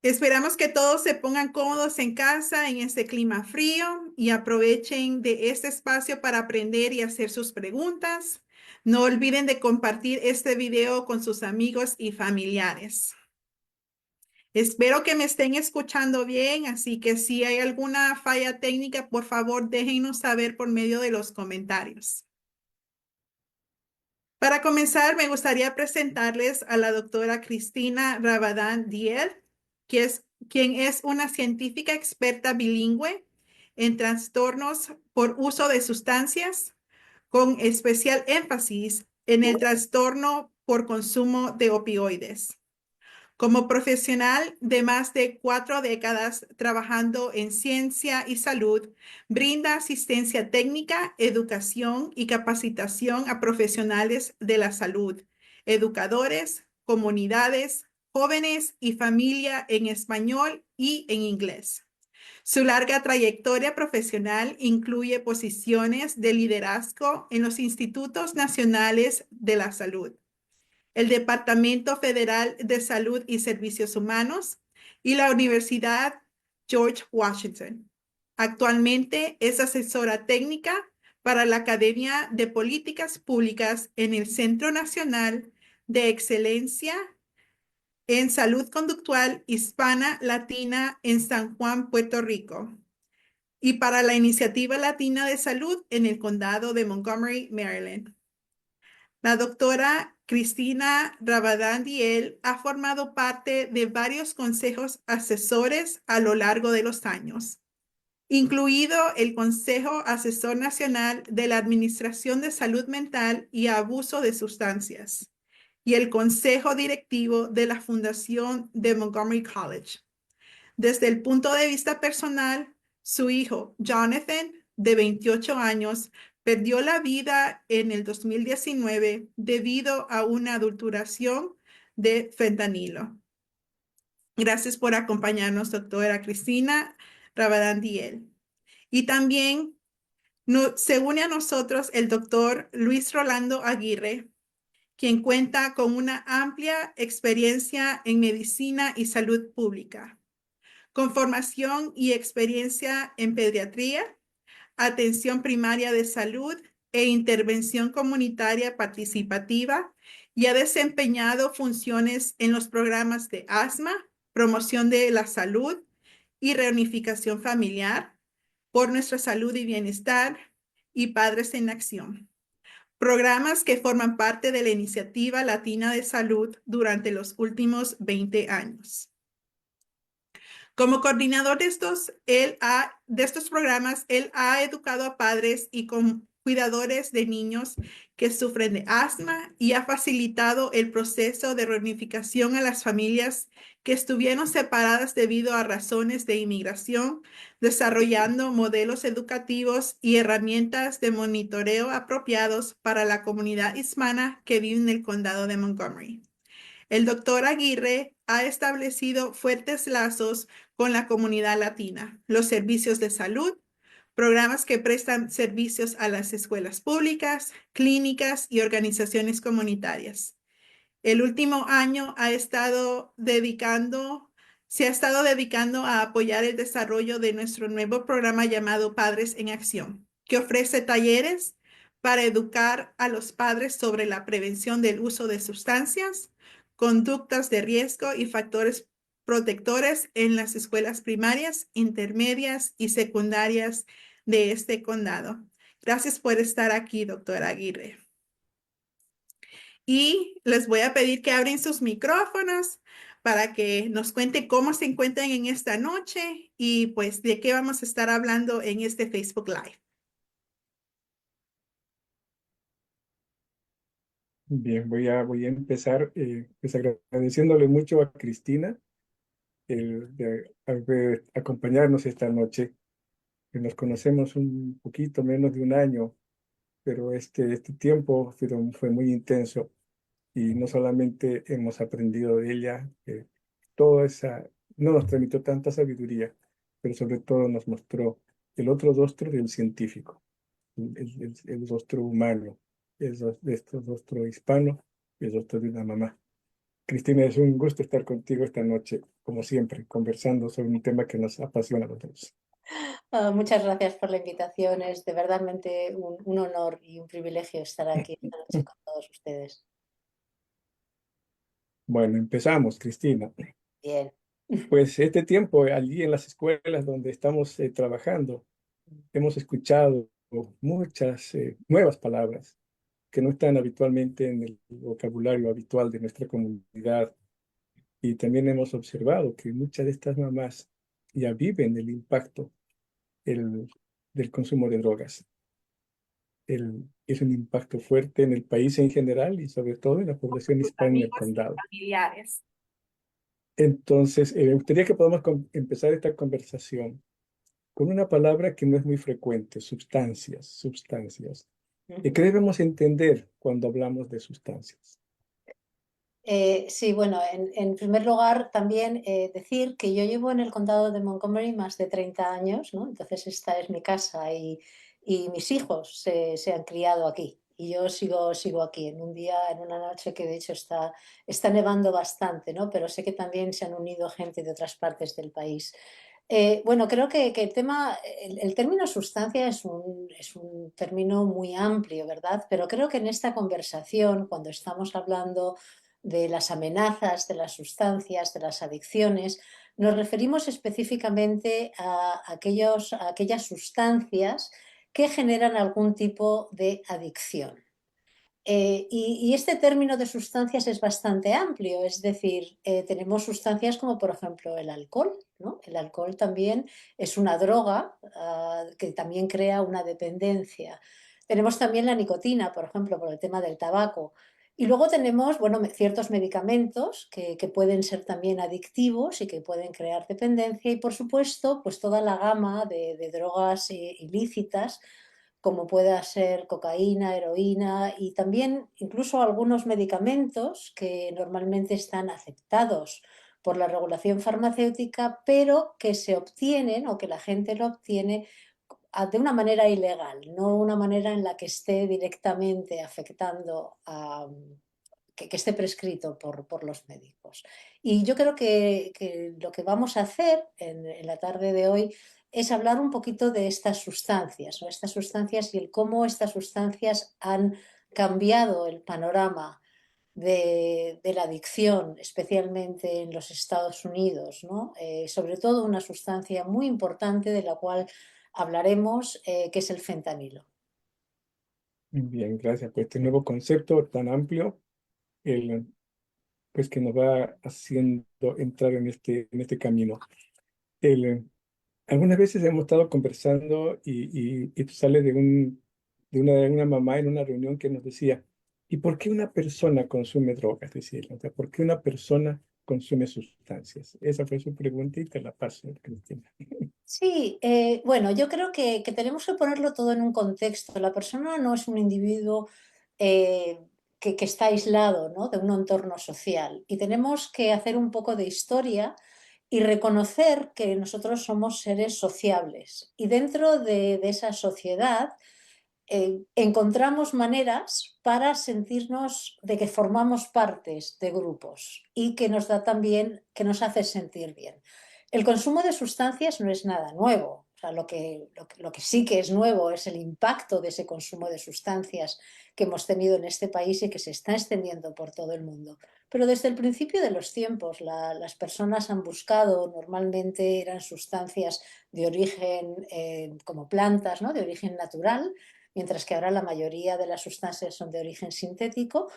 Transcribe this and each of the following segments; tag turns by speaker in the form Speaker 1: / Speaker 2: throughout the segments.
Speaker 1: Esperamos que todos se pongan cómodos en casa en este clima frío y aprovechen de este espacio para aprender y hacer sus preguntas. No olviden de compartir este video con sus amigos y familiares. Espero que me estén escuchando bien, así que si hay alguna falla técnica, por favor, déjenos saber por medio de los comentarios. Para comenzar, me gustaría presentarles a la doctora Cristina Rabadán Diel, quien es una científica experta bilingüe en trastornos por uso de sustancias, con especial énfasis en el trastorno por consumo de opioides. Como profesional de más de 4 décadas trabajando en ciencia y salud, brinda asistencia técnica, educación y capacitación a profesionales de la salud, educadores, comunidades, jóvenes y familia en español y en inglés. Su larga trayectoria profesional incluye posiciones de liderazgo en los Institutos Nacionales de la Salud, el Departamento Federal de Salud y Servicios Humanos y la Universidad George Washington. Actualmente es asesora técnica para la Academia de Políticas Públicas en el Centro Nacional de Excelencia en Salud Conductual Hispana Latina en San Juan, Puerto Rico, y para la Iniciativa Latina de Salud en el Condado de Montgomery, Maryland. La doctora Cristina Rabadán Diel ha formado parte de varios consejos asesores a lo largo de los años, incluido el Consejo Asesor Nacional de la Administración de Salud Mental y Abuso de Sustancias y el Consejo Directivo de la Fundación de Montgomery College. Desde el punto de vista personal, su hijo, Jonathan, de 28 años, perdió la vida en el 2019 debido a una adulteración de fentanilo. Gracias por acompañarnos, doctora Cristina Rabadán Diel. Y también se une a nosotros el doctor Luis Rolando Aguirre, quien cuenta con una amplia experiencia en medicina y salud pública, con formación y experiencia en pediatría, atención primaria de salud e intervención comunitaria participativa, y ha desempeñado funciones en los programas de asma, promoción de la salud y reunificación familiar, por nuestra salud y bienestar, y Padres en Acción, programas que forman parte de la Iniciativa Latina de Salud durante los últimos 20 años. Como coordinador de estos programas, él ha educado a padres y cuidadores de niños que sufren de asma y ha facilitado el proceso de reunificación a las familias que estuvieron separadas debido a razones de inmigración, desarrollando modelos educativos y herramientas de monitoreo apropiados para la comunidad hispana que vive en el condado de Montgomery. El doctor Aguirre ha establecido fuertes lazos con la comunidad latina, los servicios de salud, programas que prestan servicios a las escuelas públicas, clínicas y organizaciones comunitarias. El último año se ha estado dedicando a apoyar el desarrollo de nuestro nuevo programa llamado Padres en Acción, que ofrece talleres para educar a los padres sobre la prevención del uso de sustancias, conductas de riesgo y factores protectores en las escuelas primarias, intermedias y secundarias de este condado. Gracias por estar aquí, doctora Aguirre. Y les voy a pedir que abren sus micrófonos para que nos cuenten cómo se encuentran en esta noche y pues de qué vamos a estar hablando en este Facebook Live.
Speaker 2: Bien, voy a empezar pues agradeciéndole mucho a Cristina el de acompañarnos esta noche, que nos conocemos un poquito menos de un año, pero este tiempo fue muy intenso y no solamente hemos aprendido de ella, toda esa, no nos transmitió tanta sabiduría, pero sobre todo nos mostró el otro rostro del científico, el rostro humano, este rostro hispano y el rostro de una mamá. Cristina, es un gusto estar contigo esta noche. como siempre, conversando sobre un tema que nos apasiona a los dos.
Speaker 3: Muchas gracias por la invitación. Es de verdaderamente un honor y un privilegio estar aquí esta noche con todos ustedes.
Speaker 2: Bueno, empezamos, Cristina.
Speaker 3: Bien.
Speaker 2: Pues este tiempo allí en las escuelas donde estamos trabajando, hemos escuchado muchas nuevas palabras que no están habitualmente en el vocabulario habitual de nuestra comunidad. Y también hemos observado que muchas de estas mamás ya viven el impacto del consumo de drogas. Es un impacto fuerte en el país en general y sobre todo en la población
Speaker 1: Sus
Speaker 2: hispana en el
Speaker 1: amigos y
Speaker 2: condado.
Speaker 1: familiares.
Speaker 2: Entonces, me gustaría que podamos empezar esta conversación con una palabra que no es muy frecuente, sustancias, sustancias. ¿Y qué debemos entender cuando hablamos de sustancias?
Speaker 3: Sí, bueno, en primer lugar también decir que yo llevo en el condado de Montgomery más de 30 años, ¿no? Entonces esta es mi casa y mis hijos se han criado aquí y yo sigo aquí en un día, en una noche que de hecho está nevando bastante, ¿no? Pero sé que también se han unido gente de otras partes del país. Bueno, creo que el término sustancia es un término muy amplio, ¿verdad? Pero creo que en esta conversación, cuando estamos hablando de las amenazas, de las sustancias, de las adicciones, nos referimos específicamente a aquellas sustancias que generan algún tipo de adicción. Y este término de sustancias es bastante amplio, es decir, tenemos sustancias como por ejemplo el alcohol, ¿no? El alcohol también es una droga que también crea una dependencia. Tenemos también la nicotina, por ejemplo, por el tema del tabaco. Y luego tenemos, bueno, ciertos medicamentos que pueden ser también adictivos y que pueden crear dependencia. Y por supuesto, pues toda la gama de drogas ilícitas como pueda ser cocaína, heroína y también incluso algunos medicamentos que normalmente están aceptados por la regulación farmacéutica, pero que se obtienen o que la gente lo obtiene de una manera ilegal, no una manera en la que esté directamente afectando que esté prescrito por los médicos. Y yo creo que lo que vamos a hacer en la tarde de hoy es hablar un poquito de estas sustancias, ¿no? Estas sustancias y el cómo estas sustancias han cambiado el panorama de la adicción, especialmente en los Estados Unidos, ¿no? Sobre todo una sustancia muy importante de la cual hablaremos, que es el fentanilo.
Speaker 2: Bien, gracias por este nuevo concepto tan amplio, pues que nos va haciendo entrar en este camino. El, Algunas veces hemos estado conversando y tú sales de una mamá en una reunión que nos decía, ¿y por qué una persona consume drogas? Decía ella, o sea, ¿por qué una persona consume sustancias? Esa fue su pregunta y te la paso, Cristina.
Speaker 3: Sí, bueno, yo creo que tenemos que ponerlo todo en un contexto. La persona no es un individuo eh, que está aislado, ¿no? De un entorno social y tenemos que hacer un poco de historia y reconocer que nosotros somos seres sociables y dentro de esa sociedad encontramos maneras para sentirnos de que formamos partes de grupos y que nos da también, que nos hace sentir bien. El consumo de sustancias no es nada nuevo. O sea, lo que sí que es nuevo es el impacto de ese consumo de sustancias que hemos tenido en este país y que se está extendiendo por todo el mundo. Pero desde el principio de los tiempos, las personas han buscado, normalmente eran sustancias de origen como plantas, ¿no? De origen natural, mientras que ahora la mayoría de las sustancias son de origen sintético.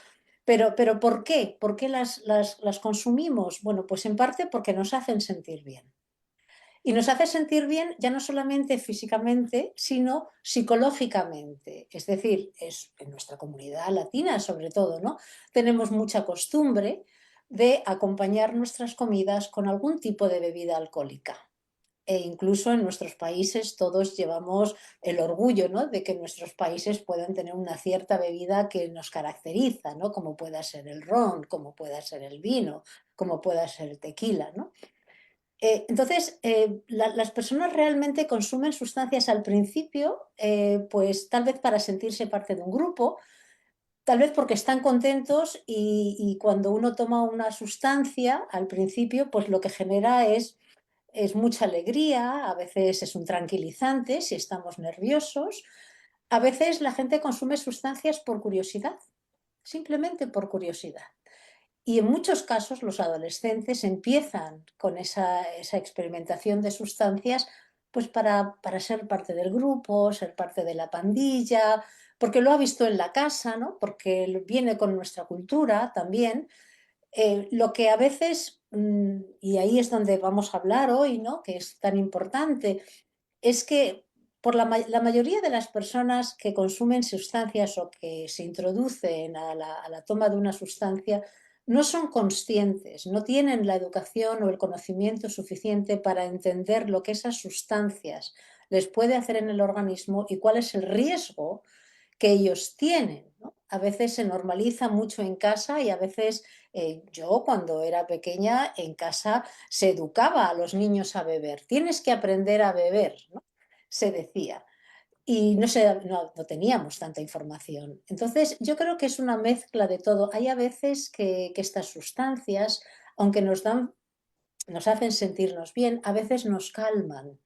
Speaker 3: Pero ¿por qué? ¿Por qué las consumimos? Bueno, pues en parte porque nos hacen sentir bien. Y nos hace sentir bien ya no solamente físicamente, sino psicológicamente. Es decir, es en nuestra comunidad latina sobre todo, ¿no? Tenemos mucha costumbre de acompañar nuestras comidas con algún tipo de bebida alcohólica. E incluso en nuestros países todos llevamos el orgullo, ¿no? De que nuestros países puedan tener una cierta bebida que nos caracteriza, ¿no? Como pueda ser el ron, como pueda ser el vino, como pueda ser el tequila, ¿no? Entonces, las personas realmente consumen sustancias al principio, pues tal vez para sentirse parte de un grupo, tal vez porque están contentos y cuando uno toma una sustancia al principio, pues lo que genera es mucha alegría, a veces es un tranquilizante si estamos nerviosos, a veces la gente consume sustancias por curiosidad, simplemente por curiosidad. Y en muchos casos los adolescentes empiezan con esa experimentación de sustancias pues para ser parte del grupo, ser parte de la pandilla, porque lo ha visto en la casa, ¿no? Porque viene con nuestra cultura también. Lo que a veces, y ahí es donde vamos a hablar hoy, ¿no? Que es tan importante, es que por la mayoría de las personas que consumen sustancias o que se introducen a la toma de una sustancia no son conscientes, no tienen la educación o el conocimiento suficiente para entender lo que esas sustancias les puede hacer en el organismo y cuál es el riesgo que ellos tienen, ¿no? A veces se normaliza mucho en casa y a veces yo cuando era pequeña en casa se educaba a los niños a beber. Tienes que aprender a beber, ¿no? Se decía. Y no teníamos tanta información. Entonces, yo creo que es una mezcla de todo. Hay a veces que estas sustancias, aunque nos hacen sentirnos bien, a veces nos calman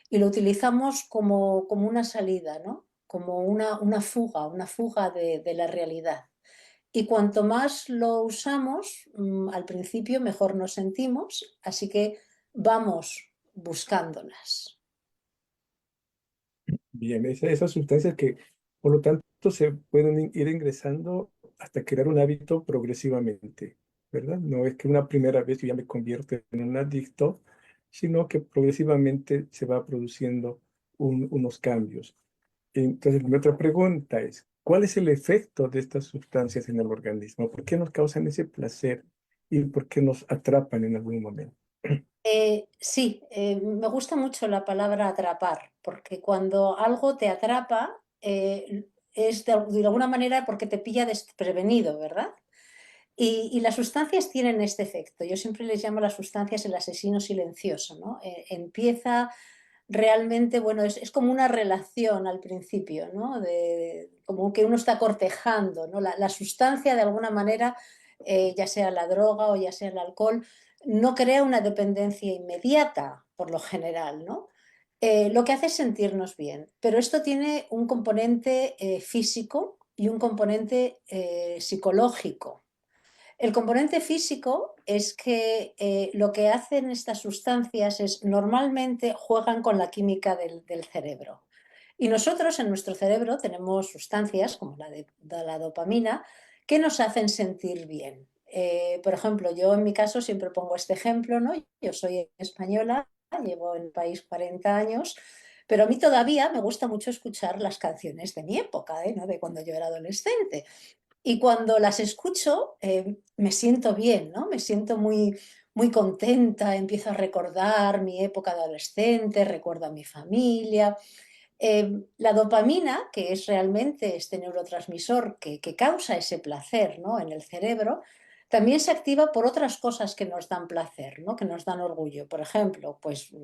Speaker 3: y lo utilizamos como una salida, ¿no? Como una fuga de la realidad. Y cuanto más lo usamos, al principio mejor nos sentimos, así que vamos buscándolas.
Speaker 2: Bien, esas sustancias que, por lo tanto, se pueden ir ingresando hasta crear un hábito progresivamente, ¿verdad? No es que una primera vez yo ya me convierto en un adicto, sino que progresivamente se va produciendo unos cambios. Entonces, mi otra pregunta es, ¿cuál es el efecto de estas sustancias en el organismo? ¿Por qué nos causan ese placer y por qué nos atrapan en algún momento?
Speaker 3: Sí, me gusta mucho la palabra atrapar, porque cuando algo te atrapa es de alguna manera porque te pilla desprevenido, ¿verdad? Y las sustancias tienen este efecto. Yo siempre les llamo las sustancias el asesino silencioso, ¿no? Empieza realmente, bueno, es como una relación al principio, ¿no? Como que uno está cortejando, ¿no? La sustancia de alguna manera, ya sea la droga o ya sea el alcohol, no crea una dependencia inmediata, por lo general, ¿no? Lo que hace es sentirnos bien, pero esto tiene un componente físico y un componente psicológico. El componente físico es que lo que hacen estas sustancias es normalmente juegan con la química del cerebro. Y nosotros en nuestro cerebro tenemos sustancias como de la dopamina que nos hacen sentir bien. Por ejemplo, yo en mi caso siempre pongo este ejemplo, ¿no? Yo soy española, llevo en el país 40 años, pero a mí todavía me gusta mucho escuchar las canciones de mi época, ¿no? De cuando yo era adolescente. Y cuando las escucho, me siento bien, ¿no? Me siento muy contenta, empiezo a recordar mi época de adolescente, recuerdo a mi familia. La dopamina, que es realmente este neurotransmisor que causa ese placer, ¿no? En el cerebro, también se activa por otras cosas que nos dan placer, ¿no? Que nos dan orgullo. Por ejemplo, pues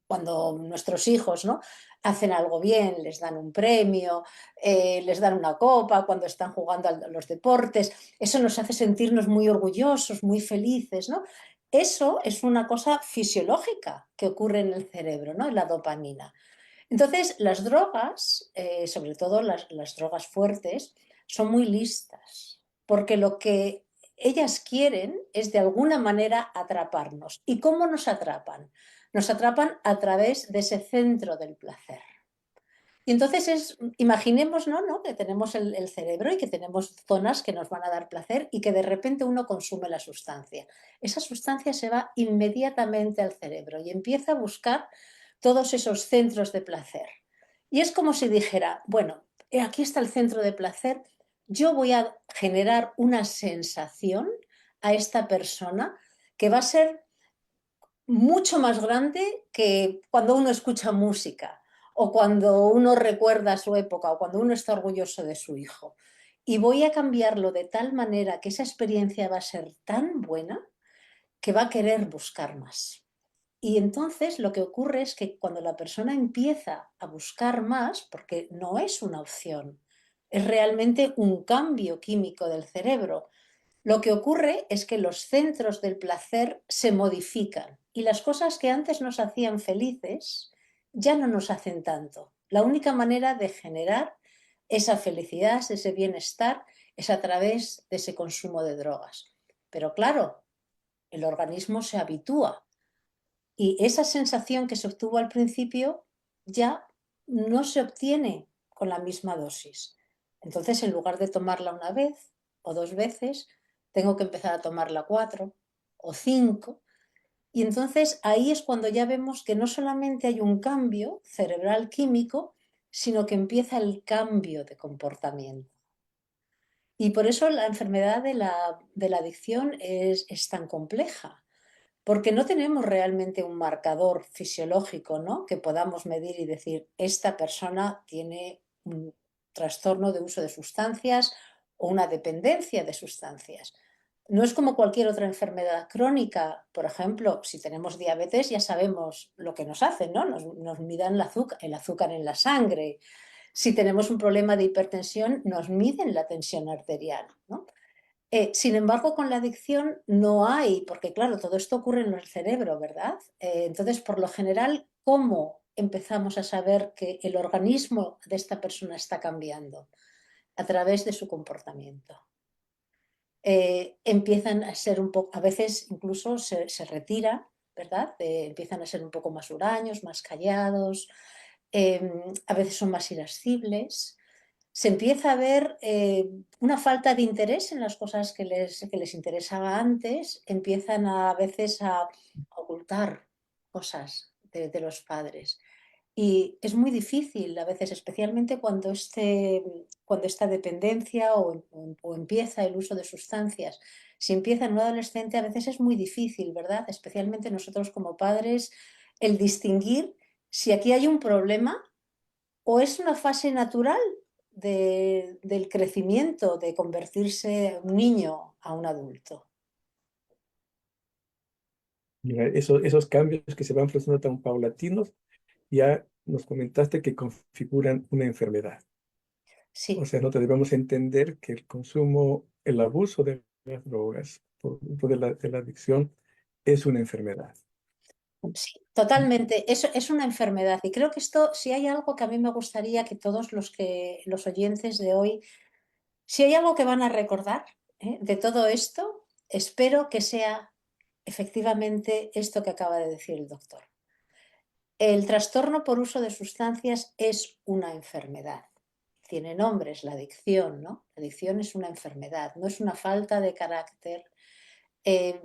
Speaker 3: cuando nuestros hijos, ¿no? Hacen algo bien, les dan un premio, les dan una copa, cuando están jugando a los deportes, eso nos hace sentirnos muy orgullosos, muy felices, ¿no? Eso es una cosa fisiológica que ocurre en el cerebro, ¿no? La dopamina. Entonces, las drogas, sobre todo las drogas fuertes, son muy listas, porque lo que ellas quieren es de alguna manera atraparnos. ¿Y cómo nos atrapan? Nos atrapan a través de ese centro del placer. Y entonces imaginemos, ¿no? Que tenemos el cerebro y que tenemos zonas que nos van a dar placer y que de repente uno consume la sustancia. Esa sustancia se va inmediatamente al cerebro y empieza a buscar todos esos centros de placer. Y es como si dijera, bueno, aquí está el centro de placer, yo voy a generar una sensación a esta persona que va a ser mucho más grande que cuando uno escucha música o cuando uno recuerda su época o cuando uno está orgulloso de su hijo. Y voy a cambiarlo de tal manera que esa experiencia va a ser tan buena que va a querer buscar más. Y entonces lo que ocurre es que cuando la persona empieza a buscar más, porque no es una opción, es realmente un cambio químico del cerebro. Lo que ocurre es que los centros del placer se modifican y las cosas que antes nos hacían felices ya no nos hacen tanto. La única manera de generar esa felicidad, ese bienestar, es a través de ese consumo de drogas. Pero claro, el organismo se habitúa y esa sensación que se obtuvo al principio ya no se obtiene con la misma dosis. Entonces, en lugar de tomarla una vez o dos veces, tengo que empezar a tomarla 4 o 5. Y entonces ahí es cuando ya vemos que no solamente hay un cambio cerebral químico, sino que empieza el cambio de comportamiento. Y por eso la enfermedad de la adicción es tan compleja, porque no tenemos realmente un marcador fisiológico, ¿no?, que podamos medir y decir, esta persona tiene un trastorno de uso de sustancias o una dependencia de sustancias. No es como cualquier otra enfermedad crónica. Por ejemplo, si tenemos diabetes ya sabemos lo que nos hacen, ¿no? Nos miden el azúcar en la sangre. Si tenemos un problema de hipertensión, nos miden la tensión arterial, ¿no? Sin embargo, con la adicción no hay, porque claro, todo esto ocurre en el cerebro, ¿verdad? Entonces, por lo general, ¿cómo empezamos a saber que el organismo de esta persona está cambiando? A través de su comportamiento. Empiezan a ser un poco, a veces incluso se retira, ¿verdad? Empiezan a ser un poco más huraños, más callados, a veces son más irascibles. Se empieza a ver una falta de interés en las cosas que les interesaba antes, empiezan a veces a ocultar cosas de los padres. Y es muy difícil a veces, especialmente cuando esta dependencia o empieza el uso de sustancias. Si empieza en un adolescente, a veces es muy difícil, ¿verdad? Especialmente nosotros como padres, el distinguir si aquí hay un problema o es una fase natural del crecimiento, de convertirse un niño a un adulto.
Speaker 2: Mira, esos cambios que se van produciendo tan paulatinos, ya nos comentaste que configuran una enfermedad. O
Speaker 3: Sí.
Speaker 2: sea, no debemos entender que el consumo, el abuso de las drogas, de la adicción, es una enfermedad.
Speaker 3: Sí, totalmente. Eso es una enfermedad. Y creo que esto, si hay algo que a mí me gustaría que todos los oyentes de hoy, si hay algo que van a recordar, de todo esto, espero que sea efectivamente esto que acaba de decir el doctor. El trastorno por uso de sustancias es una enfermedad. Tiene nombres, la adicción, ¿no? La adicción es una enfermedad, no es una falta de carácter, eh,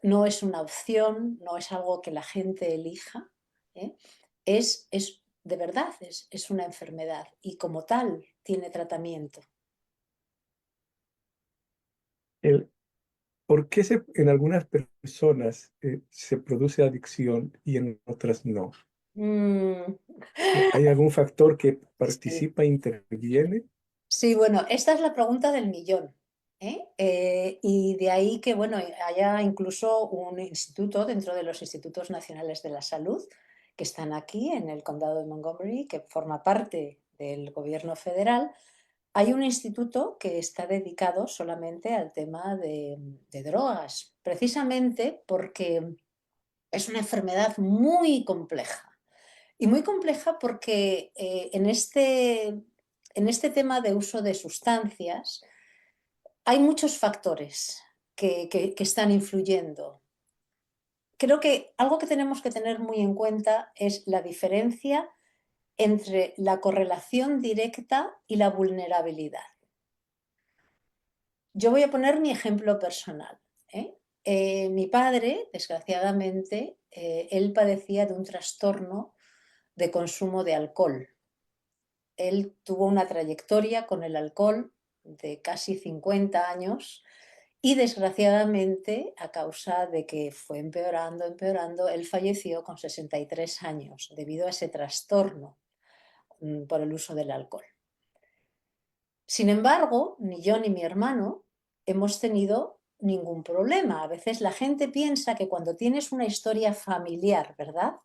Speaker 3: no es una opción, no es algo que la gente elija, ¿eh? Es de verdad, es una enfermedad y como tal tiene tratamiento.
Speaker 2: El, ¿Por qué en algunas personas se produce adicción y en otras no?
Speaker 3: Mm,
Speaker 2: ¿Hay algún factor que
Speaker 3: sí.
Speaker 2: participa, interviene?
Speaker 3: Sí, bueno, esta es la pregunta del millón. Y de ahí que, bueno, haya incluso un instituto dentro de los Institutos Nacionales de la Salud que están aquí en el condado de Montgomery, que forma parte del gobierno federal. Hay un instituto que está dedicado solamente al tema de drogas, precisamente porque es una enfermedad muy compleja. Y muy compleja porque en este tema de uso de sustancias hay muchos factores que están influyendo. Creo que algo que tenemos que tener muy en cuenta es la diferencia entre la correlación directa y la vulnerabilidad. Yo voy a poner mi ejemplo personal. ¿eh? Mi padre, desgraciadamente, él padecía de un trastorno de consumo de alcohol. Él tuvo una trayectoria con el alcohol de casi 50 años y desgraciadamente, a causa de que fue empeorando, empeorando, él falleció con 63 años debido a ese trastorno por el uso del alcohol. Sin embargo, ni yo ni mi hermano hemos tenido ningún problema. A veces la gente piensa que cuando tienes una historia familiar, ¿verdad?,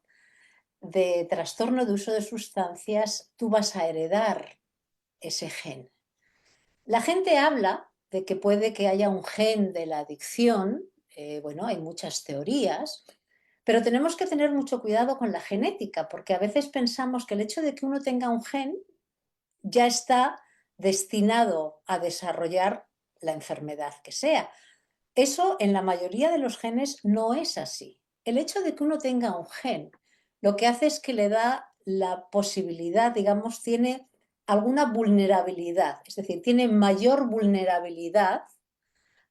Speaker 3: de trastorno de uso de sustancias, tú vas a heredar ese gen. La gente habla de que puede que haya un gen de la adicción, bueno, hay muchas teorías, pero tenemos que tener mucho cuidado con la genética, porque a veces pensamos que el hecho de que uno tenga un gen ya está destinado a desarrollar la enfermedad que sea. Eso en la mayoría de los genes no es así. El hecho de que uno tenga un gen lo que hace es que le da la posibilidad, digamos, tiene alguna vulnerabilidad, es decir, tiene mayor vulnerabilidad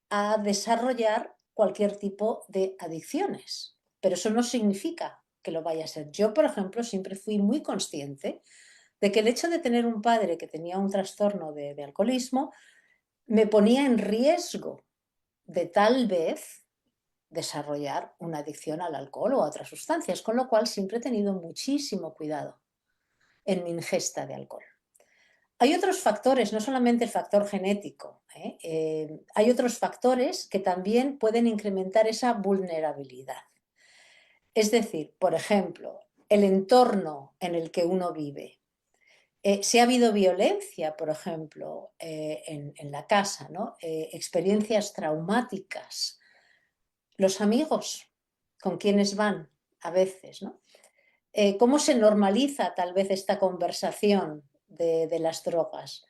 Speaker 3: a desarrollar cualquier tipo de adicciones. Pero eso no significa que lo vaya a ser. Yo, por ejemplo, siempre fui muy consciente de que el hecho de tener un padre que tenía un trastorno de alcoholismo me ponía en riesgo de tal vez desarrollar una adicción al alcohol o a otras sustancias, con lo cual siempre he tenido muchísimo cuidado en mi ingesta de alcohol. Hay otros factores, no solamente el factor genético, hay otros factores que también pueden incrementar esa vulnerabilidad. Es decir, por ejemplo, el entorno en el que uno vive. Si ha habido violencia, por ejemplo, en la casa, ¿no? Experiencias traumáticas, los amigos con quienes van a veces, ¿no? ¿Cómo se normaliza tal vez esta conversación de las drogas?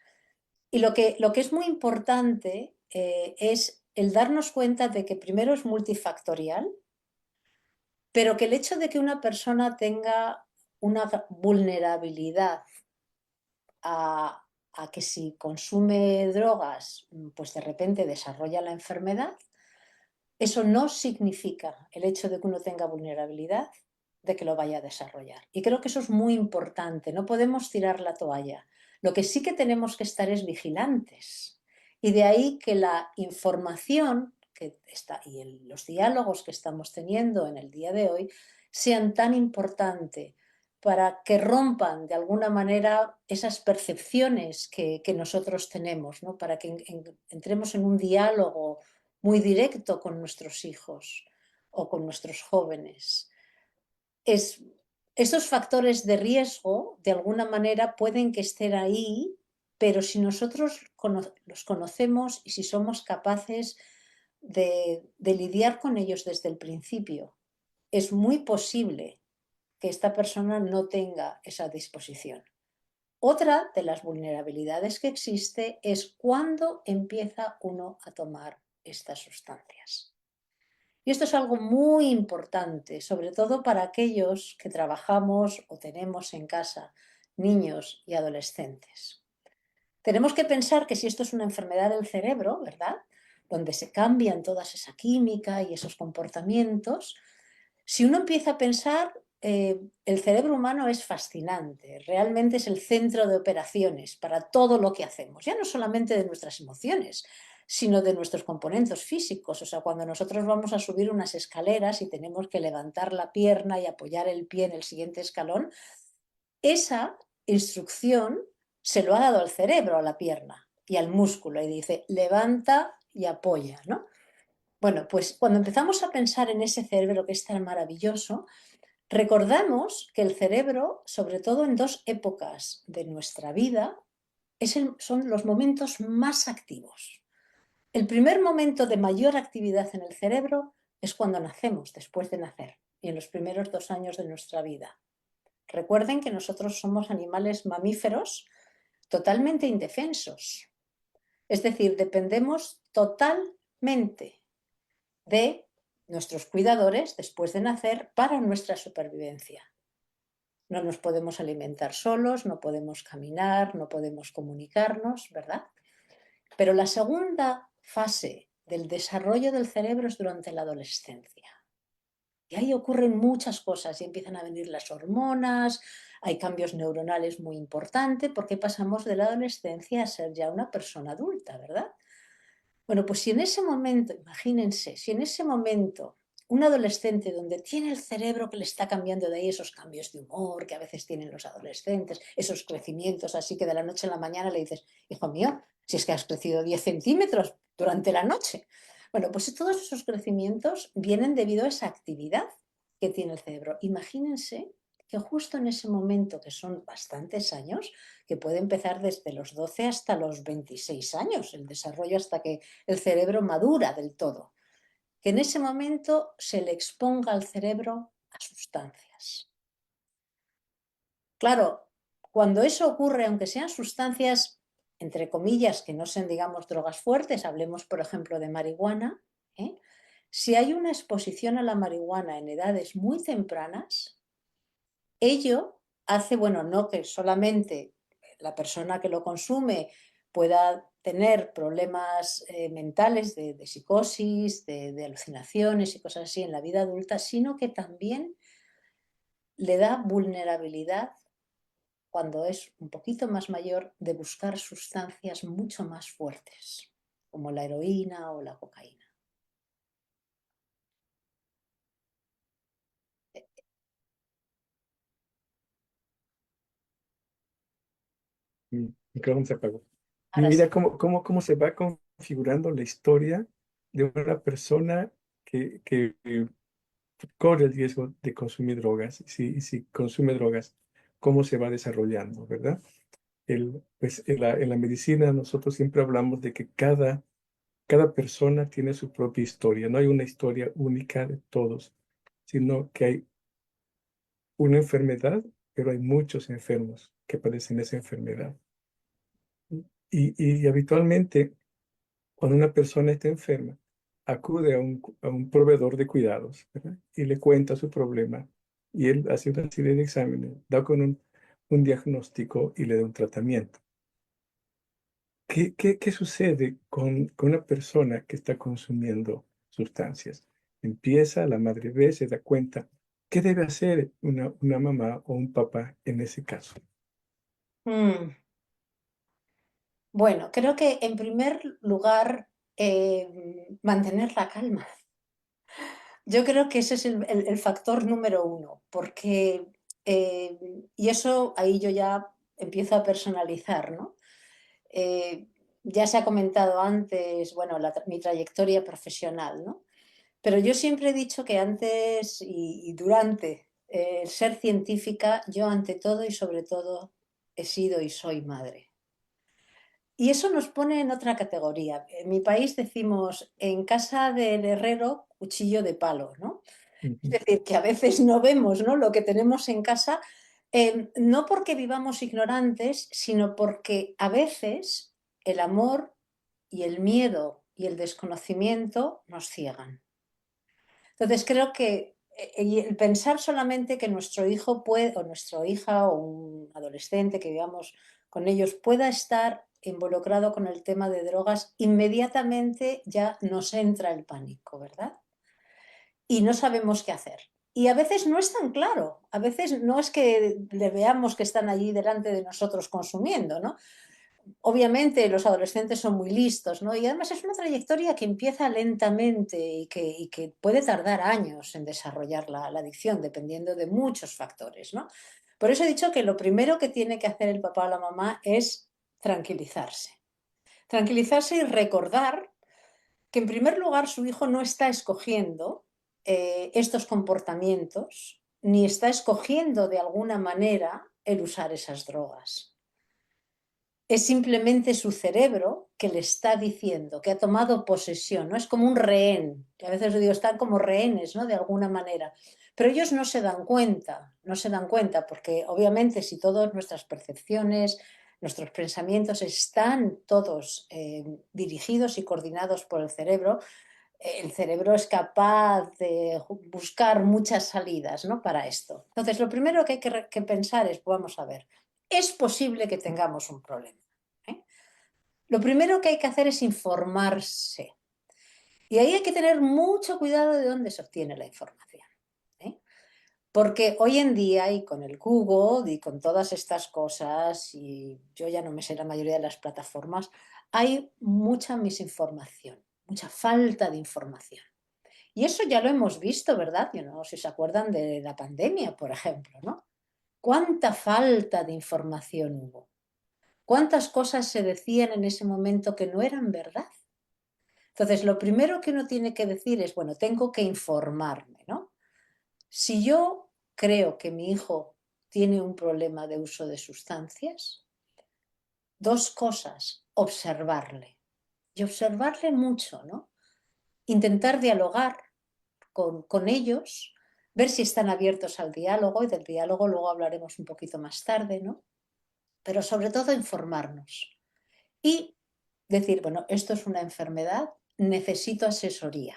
Speaker 3: Y lo que es muy importante es el darnos cuenta de que primero es multifactorial, pero que el hecho de que una persona tenga una vulnerabilidad a, a que si consume drogas, pues de repente desarrolla la enfermedad, eso no significa el hecho de que uno tenga vulnerabilidad de que lo vaya a desarrollar. Y creo que eso es muy importante, no podemos tirar la toalla. Lo que sí que tenemos que estar es vigilantes. Y de ahí que la información que está, y los diálogos que estamos teniendo en el día de hoy sean tan importantes para que rompan de alguna manera esas percepciones que nosotros tenemos, ¿no? Para que entremos en un diálogo muy directo con nuestros hijos o con nuestros jóvenes. Esos factores de riesgo, de alguna manera, pueden que estén ahí, pero si nosotros los conocemos y si somos capaces de lidiar con ellos desde el principio, es muy posible que esta persona no tenga esa disposición. Otra de las vulnerabilidades que existe es cuando empieza uno a tomar estas sustancias. Y esto es algo muy importante, sobre todo para aquellos que trabajamos o tenemos en casa niños y adolescentes. Tenemos que pensar que si esto es una enfermedad del cerebro, ¿verdad? Donde se cambian toda esa química y esos comportamientos, si uno empieza a pensar, el cerebro humano es fascinante, realmente es el centro de operaciones para todo lo que hacemos, ya no solamente de nuestras emociones, sino de nuestros componentes físicos. O sea, cuando nosotros vamos a subir unas escaleras y tenemos que levantar la pierna y apoyar el pie en el siguiente escalón, esa instrucción se lo ha dado al cerebro, a la pierna y al músculo, y dice, levanta y apoya, ¿no? Bueno, pues cuando empezamos a pensar en ese cerebro que es tan maravilloso, recordamos que el cerebro, sobre todo en dos épocas de nuestra vida, son los momentos más activos. El primer momento de mayor actividad en el cerebro es cuando nacemos, después de nacer, y en los primeros 2 años de nuestra vida. Recuerden que nosotros somos animales mamíferos totalmente indefensos. Es decir, dependemos totalmente de nuestros cuidadores después de nacer para nuestra supervivencia. No nos podemos alimentar solos, no podemos caminar, no podemos comunicarnos, ¿verdad? Pero la segunda fase del desarrollo del cerebro es durante la adolescencia. Y ahí ocurren muchas cosas y empiezan a venir las hormonas, hay cambios neuronales muy importantes porque pasamos de la adolescencia a ser ya una persona adulta, ¿verdad? Bueno, pues si en ese momento, imagínense, si en ese momento un adolescente donde tiene el cerebro que le está cambiando de ahí esos cambios de humor que a veces tienen los adolescentes, esos crecimientos así que de la noche a la mañana le dices, hijo mío, si es que has crecido 10 centímetros durante la noche. Bueno, pues todos esos crecimientos vienen debido a esa actividad que tiene el cerebro. Imagínense que justo en ese momento, que son bastantes años, que puede empezar desde los 12 hasta los 26 años, el desarrollo hasta que el cerebro madura del todo, que en ese momento se le exponga al cerebro a sustancias. Claro, cuando eso ocurre, aunque sean sustancias, entre comillas, que no sean, digamos, drogas fuertes, hablemos, por ejemplo, de marihuana, ¿eh? Si hay una exposición a la marihuana en edades muy tempranas, ello hace, bueno, no que solamente la persona que lo consume pueda tener problemas mentales de psicosis, de alucinaciones y cosas así en la vida adulta, sino que también le da vulnerabilidad cuando es un poquito más mayor de buscar sustancias mucho más fuertes, como la heroína o la cocaína.
Speaker 2: Mi micrófono se apagó. Y
Speaker 3: Ahora sí.
Speaker 2: mira cómo se va configurando la historia de una persona que corre el riesgo de consumir drogas. Y si consume drogas, cómo se va desarrollando, ¿verdad? Pues en la medicina nosotros siempre hablamos de que cada persona tiene su propia historia. No hay una historia única de todos, sino que hay una enfermedad, pero hay muchos enfermos que padecen esa enfermedad. Y habitualmente, cuando una persona está enferma, acude a un proveedor de cuidados, ¿verdad? Y le cuenta su problema. Y él hace una serie de exámenes, da con un diagnóstico y le da un tratamiento. ¿Qué sucede con una persona que está consumiendo sustancias? Empieza, la madre ve, se da cuenta. ¿Qué debe hacer una mamá o un papá en ese caso?
Speaker 3: Mm. Bueno, creo que en primer lugar, mantener la calma. Yo creo que ese es el factor número uno, porque, y eso ahí yo ya empiezo a personalizar, ¿no? Eh, ya se ha comentado antes, bueno, mi trayectoria profesional, ¿no? Pero yo siempre he dicho que antes y durante el ser científica, yo ante todo y sobre todo he sido y soy madre. Y eso nos pone en otra categoría. En mi país decimos, en casa del herrero, cuchillo de palo, ¿no? Es
Speaker 2: Ujú.
Speaker 3: decir, que a veces no vemos, ¿no?, lo que tenemos en casa, no porque vivamos ignorantes, sino porque a veces el amor y el miedo y el desconocimiento nos ciegan. Entonces creo que y el pensar solamente que nuestro hijo puede, o nuestra hija, o un adolescente que vivamos con ellos, pueda estar involucrado con el tema de drogas, inmediatamente ya nos entra el pánico, ¿verdad? Y no sabemos qué hacer. Y a veces no es tan claro, a veces no es que le veamos que están allí delante de nosotros consumiendo, ¿no? Obviamente los adolescentes son muy listos, ¿no? Y además es una trayectoria que empieza lentamente y que puede tardar años en desarrollar la adicción, dependiendo de muchos factores, ¿no? Por eso he dicho que lo primero que tiene que hacer el papá o la mamá es tranquilizarse. Tranquilizarse y recordar que en primer lugar su hijo no está escogiendo estos comportamientos, ni está escogiendo de alguna manera el usar esas drogas. Es simplemente su cerebro que le está diciendo, que ha tomado posesión, ¿no? Es como un rehén, que a veces digo, están como rehenes, ¿no?, de alguna manera. Pero ellos no se dan cuenta, no se dan cuenta, porque obviamente si todas nuestras percepciones, nuestros pensamientos están todos dirigidos y coordinados por el cerebro es capaz de buscar muchas salidas, ¿no?, para esto. Entonces, lo primero que hay que pensar es, vamos a ver, es posible que tengamos un problema, ¿eh? Lo primero que hay que hacer es informarse. Y ahí hay que tener mucho cuidado de dónde se obtiene la información, ¿eh? Porque hoy en día, y con el Google y con todas estas cosas, y yo ya no me sé la mayoría de las plataformas, hay mucha misinformación, mucha falta de información. Y eso ya lo hemos visto, ¿verdad? Yo no sé si se acuerdan de la pandemia, por ejemplo, ¿no? ¿Cuánta falta de información hubo? ¿Cuántas cosas se decían en ese momento que no eran verdad? Entonces, lo primero que uno tiene que decir es, bueno, tengo que informarme, ¿no? Si yo creo que mi hijo tiene un problema de uso de sustancias? Dos cosas, observarle. Y observarle mucho, ¿no? Intentar dialogar con ellos, ver si están abiertos al diálogo, y del diálogo luego hablaremos un poquito más tarde, ¿no? Pero sobre todo informarnos y decir, bueno, esto es una enfermedad, necesito asesoría.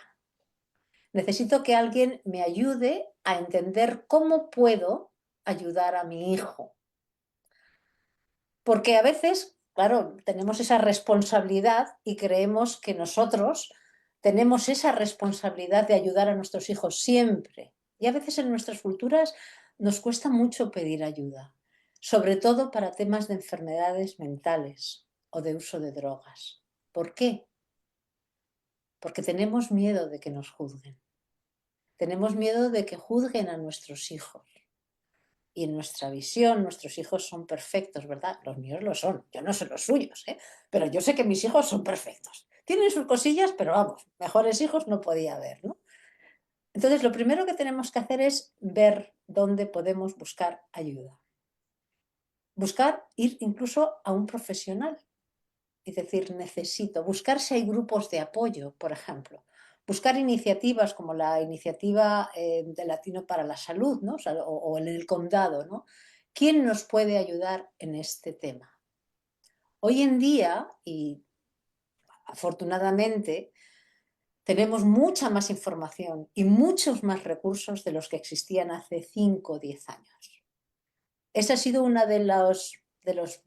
Speaker 3: Necesito que alguien me ayude a entender cómo puedo ayudar a mi hijo. Porque a veces, claro, tenemos esa responsabilidad y creemos que nosotros tenemos esa responsabilidad de ayudar a nuestros hijos siempre. Y a veces en nuestras culturas nos cuesta mucho pedir ayuda, sobre todo para temas de enfermedades mentales o de uso de drogas. ¿Por qué? Porque tenemos miedo de que nos juzguen. Tenemos miedo de que juzguen a nuestros hijos. Y en nuestra visión, nuestros hijos son perfectos, ¿verdad? Los míos lo son, yo no sé los suyos, ¿eh? Pero yo sé que mis hijos son perfectos. Tienen sus cosillas, pero vamos, mejores hijos no podía haber, ¿no? Entonces, lo primero que tenemos que hacer es ver dónde podemos buscar ayuda. Buscar, ir incluso a un profesional. Es decir, necesito buscar si hay grupos de apoyo, por ejemplo. Buscar iniciativas como la iniciativa de Latino para la Salud, ¿no? O en el condado, ¿no? ¿Quién nos puede ayudar en este tema? Hoy en día, y afortunadamente, tenemos mucha más información y muchos más recursos de los que existían hace 5 o 10 años. Ese ha sido uno de los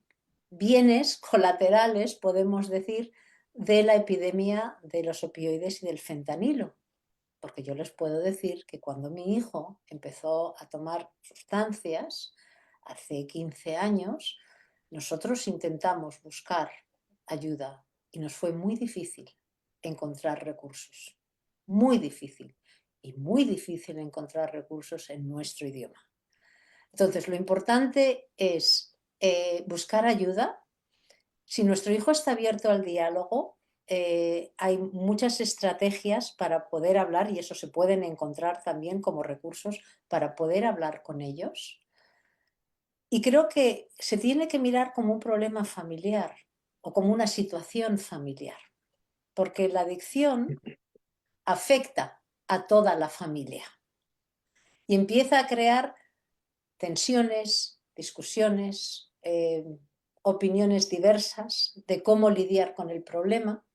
Speaker 3: bienes colaterales, podemos decir, de la epidemia de los opioides y del fentanilo. Porque yo les puedo decir que cuando mi hijo empezó a tomar sustancias, hace 15 años, nosotros intentamos buscar ayuda y nos fue muy difícil encontrar recursos. Muy difícil. Y muy difícil encontrar recursos en nuestro idioma. Entonces, lo importante es buscar ayuda. Si nuestro hijo está abierto al diálogo, hay muchas estrategias para poder hablar y eso se pueden encontrar también como recursos para poder hablar con ellos. Y creo que se tiene que mirar como un problema familiar o como una situación familiar, porque la adicción afecta a toda la familia y empieza a crear tensiones, discusiones, opiniones diversas de cómo lidiar con el problema.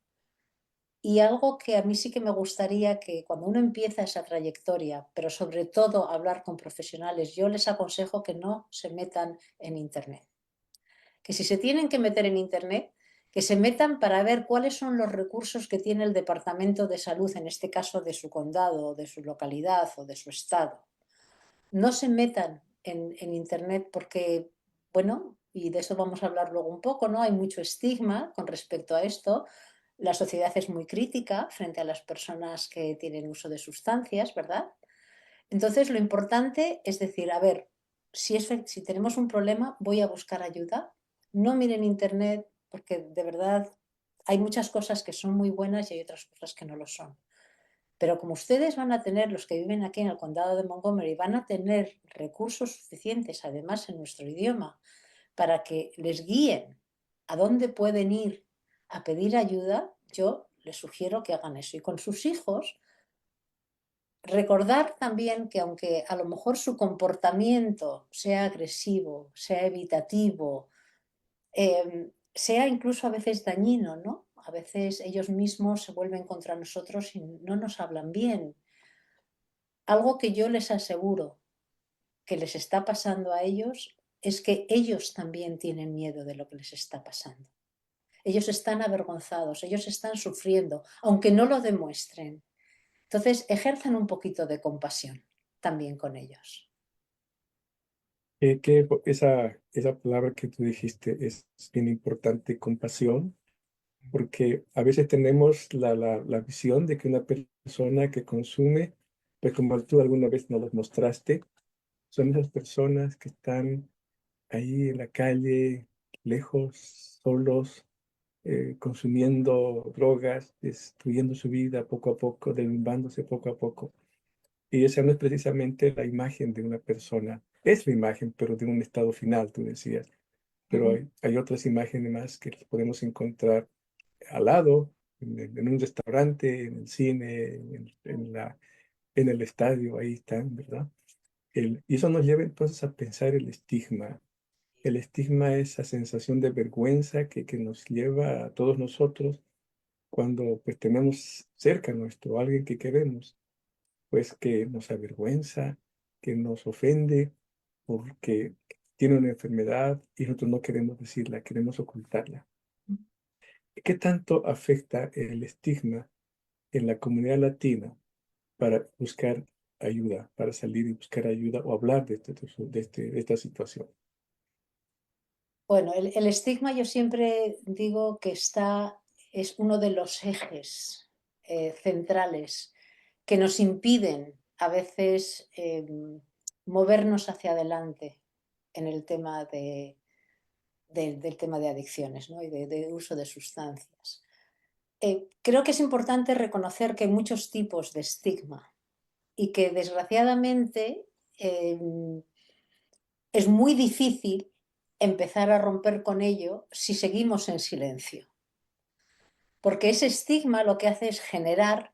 Speaker 3: Y algo que a mí sí que me gustaría que cuando uno empieza esa trayectoria, pero sobre todo hablar con profesionales, yo les aconsejo que no se metan en Internet. Que si se tienen que meter en Internet, que se metan para ver cuáles son los recursos que tiene el Departamento de Salud, en este caso de su condado, de su localidad o de su estado. No se metan en Internet porque, bueno, y de eso vamos a hablar luego un poco, ¿no? Hay mucho estigma con respecto a esto. La sociedad es muy crítica frente a las personas que tienen uso de sustancias, ¿verdad? Entonces, lo importante es decir, a ver, si tenemos un problema, voy a buscar ayuda. No miren Internet porque de verdad hay muchas cosas que son muy buenas y hay otras cosas que no lo son. Pero como ustedes van a tener, los que viven aquí en el condado de Montgomery, van a tener recursos suficientes, además en nuestro idioma, para que les guíen a dónde pueden ir a pedir ayuda, yo les sugiero que hagan eso. Y con sus hijos, recordar también que aunque a lo mejor su comportamiento sea agresivo, sea evitativo, sea incluso a veces dañino, ¿no? A veces ellos mismos se vuelven contra nosotros y no nos hablan bien. Algo que yo les aseguro que les está pasando a ellos es que ellos también tienen miedo de lo que les está pasando. Ellos están avergonzados, ellos están sufriendo, aunque no lo demuestren. Entonces, ejerzan un poquito de compasión también con ellos.
Speaker 2: Esa palabra que tú dijiste es bien importante, compasión, porque a veces tenemos la visión de que una persona que consume, pues como tú alguna vez nos los mostraste, son esas personas que están ahí en la calle, lejos, solos, consumiendo drogas, destruyendo su vida poco a poco, derrumbándose poco a poco. Y esa no es precisamente la imagen de una persona es la imagen, pero de un estado final, tú decías. Pero
Speaker 3: Ujú.
Speaker 2: hay otras imágenes más que podemos encontrar al lado, en un restaurante, en el cine, en el estadio, ahí están, ¿verdad? Y eso nos lleva entonces a pensar el estigma. El estigma es esa sensación de vergüenza que nos lleva a todos nosotros cuando pues tenemos cerca nuestro alguien que queremos, pues que nos avergüenza, que nos ofende porque tiene una enfermedad y nosotros no queremos decirla, queremos ocultarla. ¿Qué tanto afecta el estigma en la comunidad latina para buscar ayuda, para salir y buscar ayuda o hablar de esta situación?
Speaker 3: Bueno, el estigma yo siempre digo que es uno de los ejes centrales que nos impiden a veces movernos hacia adelante en el tema del tema de adicciones, ¿no? Y de uso de sustancias. Creo que es importante reconocer que hay muchos tipos de estigma y que desgraciadamente eh, es muy difícil empezar a romper con ello si seguimos en silencio. Porque ese estigma lo que hace es generar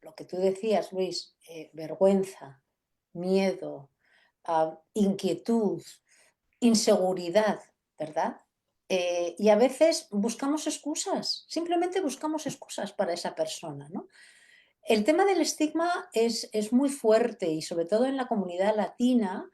Speaker 3: lo que tú decías, Luis, vergüenza, miedo, inquietud, inseguridad, ¿verdad? Y a veces buscamos excusas, simplemente buscamos excusas para esa persona, ¿no? El tema del estigma es muy fuerte y sobre todo en la comunidad latina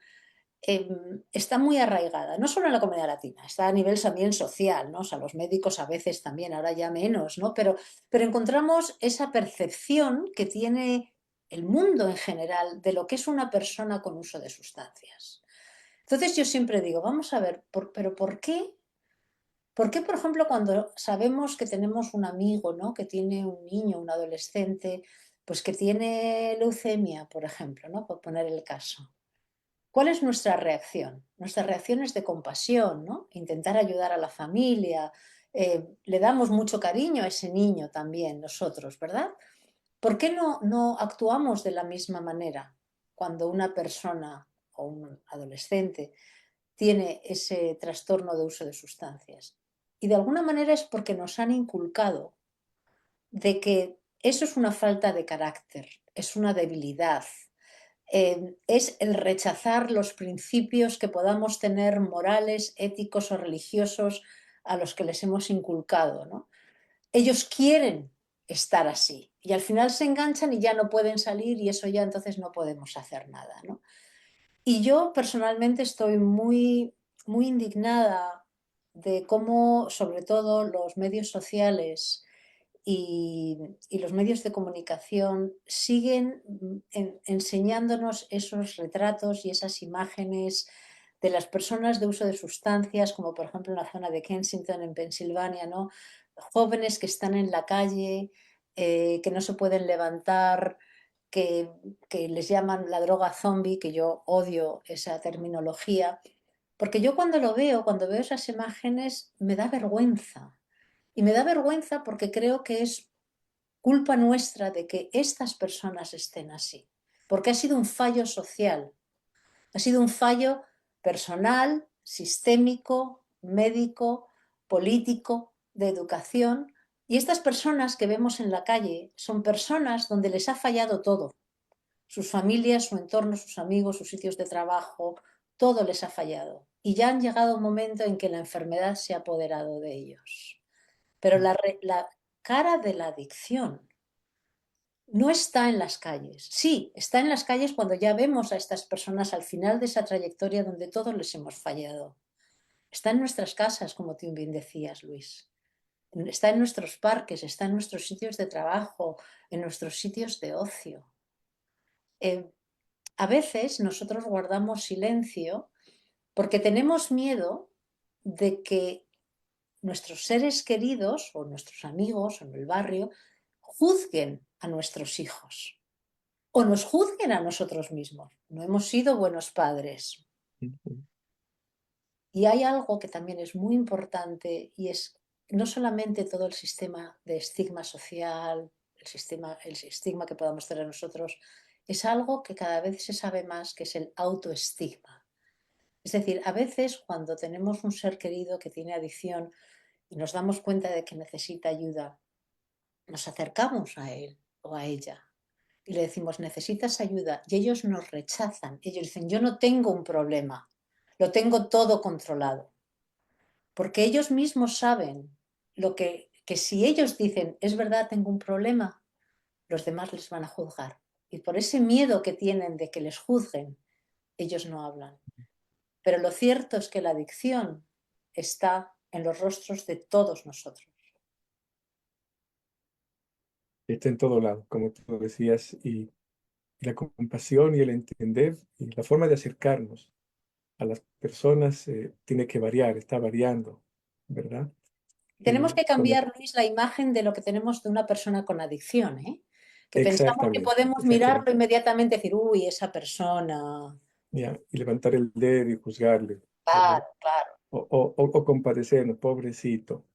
Speaker 3: está muy arraigada, no solo en la comunidad latina, está a nivel también social, ¿no? O sea, los médicos a veces también, ahora ya menos, ¿no? Pero encontramos esa percepción que tiene el mundo en general de lo que es una persona con uso de sustancias. Entonces yo siempre digo, vamos a ver, pero ¿por qué? ¿Por qué, por ejemplo, cuando sabemos que tenemos un amigo, ¿no? Que tiene un niño, un adolescente, pues que tiene leucemia, por ejemplo, ¿no? Por poner el caso. ¿Cuál es nuestra reacción? Nuestra reacción es de compasión, ¿no? Intentar ayudar a la familia. Le damos mucho cariño a ese niño también, nosotros, ¿verdad? ¿Por qué no actuamos de la misma manera cuando una persona o un adolescente tiene ese trastorno de uso de sustancias? Y de alguna manera es porque nos han inculcado de que eso es una falta de carácter, es una debilidad, es el rechazar los principios que podamos tener morales, éticos o religiosos a los que les hemos inculcado, ¿no? Ellos quieren estar así y al final se enganchan y ya no pueden salir y eso ya entonces no podemos hacer nada, ¿no? Y yo personalmente estoy muy indignada de cómo, sobre todo, los medios sociales y los medios de comunicación siguen enseñándonos esos retratos y esas imágenes de las personas de uso de sustancias, como por ejemplo en la zona de Kensington, en Pensilvania, ¿no? Jóvenes que están en la calle, que no se pueden levantar, que, que les llaman la droga zombie, que yo odio esa terminología, porque yo cuando veo esas imágenes, me da vergüenza. Y me da vergüenza porque creo que es culpa nuestra de que estas personas estén así, porque ha sido un fallo social, ha sido un fallo personal, sistémico, médico, político, de educación. Y estas personas que vemos en la calle son personas donde les ha fallado todo. Sus familias, su entorno, sus amigos, sus sitios de trabajo, todo les ha fallado. Y ya han llegado un momento en que la enfermedad se ha apoderado de ellos. Pero la cara de la adicción no está en las calles. Sí, está en las calles cuando ya vemos a estas personas al final de esa trayectoria donde todos les hemos fallado. Está en nuestras casas, como tú bien decías, Luis. Está en nuestros parques, está en nuestros sitios de trabajo, en nuestros sitios de ocio. Eh, a veces nosotros guardamos silencio porque tenemos miedo de que nuestros seres queridos o nuestros amigos o en el barrio juzguen a nuestros hijos o nos juzguen a nosotros mismos. No hemos sido buenos padres. Y hay algo que también es muy importante y es no solamente todo el sistema de estigma social, el estigma que podamos tener nosotros, es algo que cada vez se sabe más, que es el autoestigma. Es decir, a veces cuando tenemos un ser querido que tiene adicción y nos damos cuenta de que necesita ayuda, nos acercamos a él o a ella y le decimos, necesitas ayuda, y ellos nos rechazan. Ellos dicen, yo no tengo un problema, lo tengo todo controlado, porque ellos mismos saben que si ellos dicen, es verdad, tengo un problema, los demás les van a juzgar. Y por ese miedo que tienen de que les juzguen, ellos no hablan. Pero lo cierto es que la adicción está en los rostros de todos nosotros.
Speaker 2: Está en todo lado, como tú decías, y la compasión y el entender y la forma de acercarnos a las personas tiene que variar, está variando, ¿verdad?
Speaker 3: Tenemos que
Speaker 2: Como,
Speaker 3: cambiar, Luis, la imagen de lo que tenemos de una persona con adicción, ¿eh? Que pensamos que
Speaker 2: exactamente,
Speaker 3: podemos mirarlo
Speaker 2: exactamente.
Speaker 3: inmediatamente y decir, uy, esa persona.
Speaker 2: Ya, y levantar el dedo y juzgarle, ¿verdad?
Speaker 3: Claro, claro.
Speaker 2: O compadecernos, pobrecito.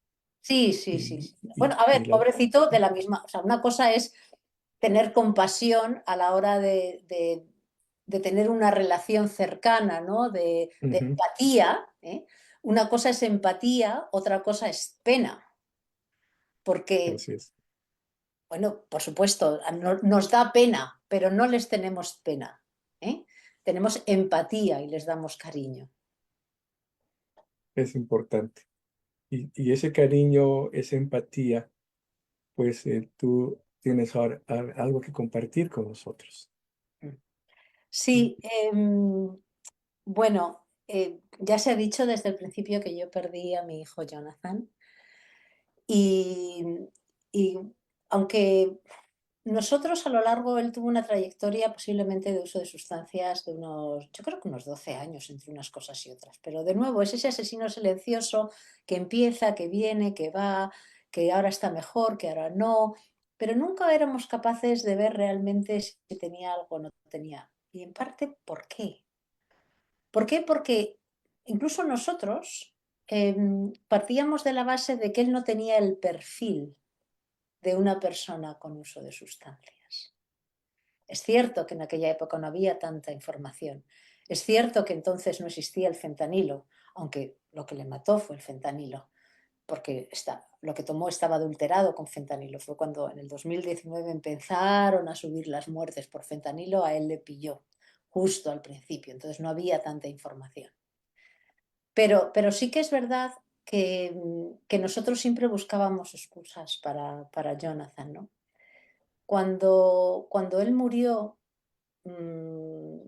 Speaker 3: Sí, sí, sí,
Speaker 2: Y,
Speaker 3: sí. Bueno,
Speaker 2: y,
Speaker 3: a
Speaker 2: y
Speaker 3: ver,
Speaker 2: la,
Speaker 3: pobrecito, de la misma. O sea, una cosa es tener compasión a la hora de tener una relación cercana, ¿no? De
Speaker 2: Ujú,
Speaker 3: empatía, ¿eh? Una cosa es empatía, otra cosa es pena. Porque,
Speaker 2: así es.
Speaker 3: bueno, por supuesto, nos da pena, pero no les tenemos pena, ¿eh? Tenemos empatía y les damos cariño.
Speaker 2: Es importante. Y ese cariño, esa empatía, pues tú tienes ahora algo que compartir con nosotros.
Speaker 3: Sí, bueno, ya se ha dicho desde el principio que yo perdí a mi hijo Jonathan y, y aunque nosotros a lo largo, él tuvo una trayectoria posiblemente de uso de sustancias de unos, yo creo que unos 12 años entre unas cosas y otras, pero de nuevo es ese asesino silencioso que empieza, que viene, que va, que ahora está mejor, que ahora no, pero nunca éramos capaces de ver realmente si tenía algo o no tenía. Y en parte, ¿por qué? ¿Por qué? Porque incluso nosotros partíamos de la base de que él no tenía el perfil de una persona con uso de sustancias. Es cierto que en aquella época no había tanta información. Es cierto que entonces no existía el fentanilo, aunque lo que le mató fue el fentanilo, porque lo que tomó estaba adulterado con fentanilo. Fue cuando en el 2019 empezaron a subir las muertes por fentanilo, a él le pilló justo al principio, entonces no había tanta información. Pero sí que es verdad que nosotros siempre buscábamos excusas para Jonathan, ¿no? Cuando él murió, mm,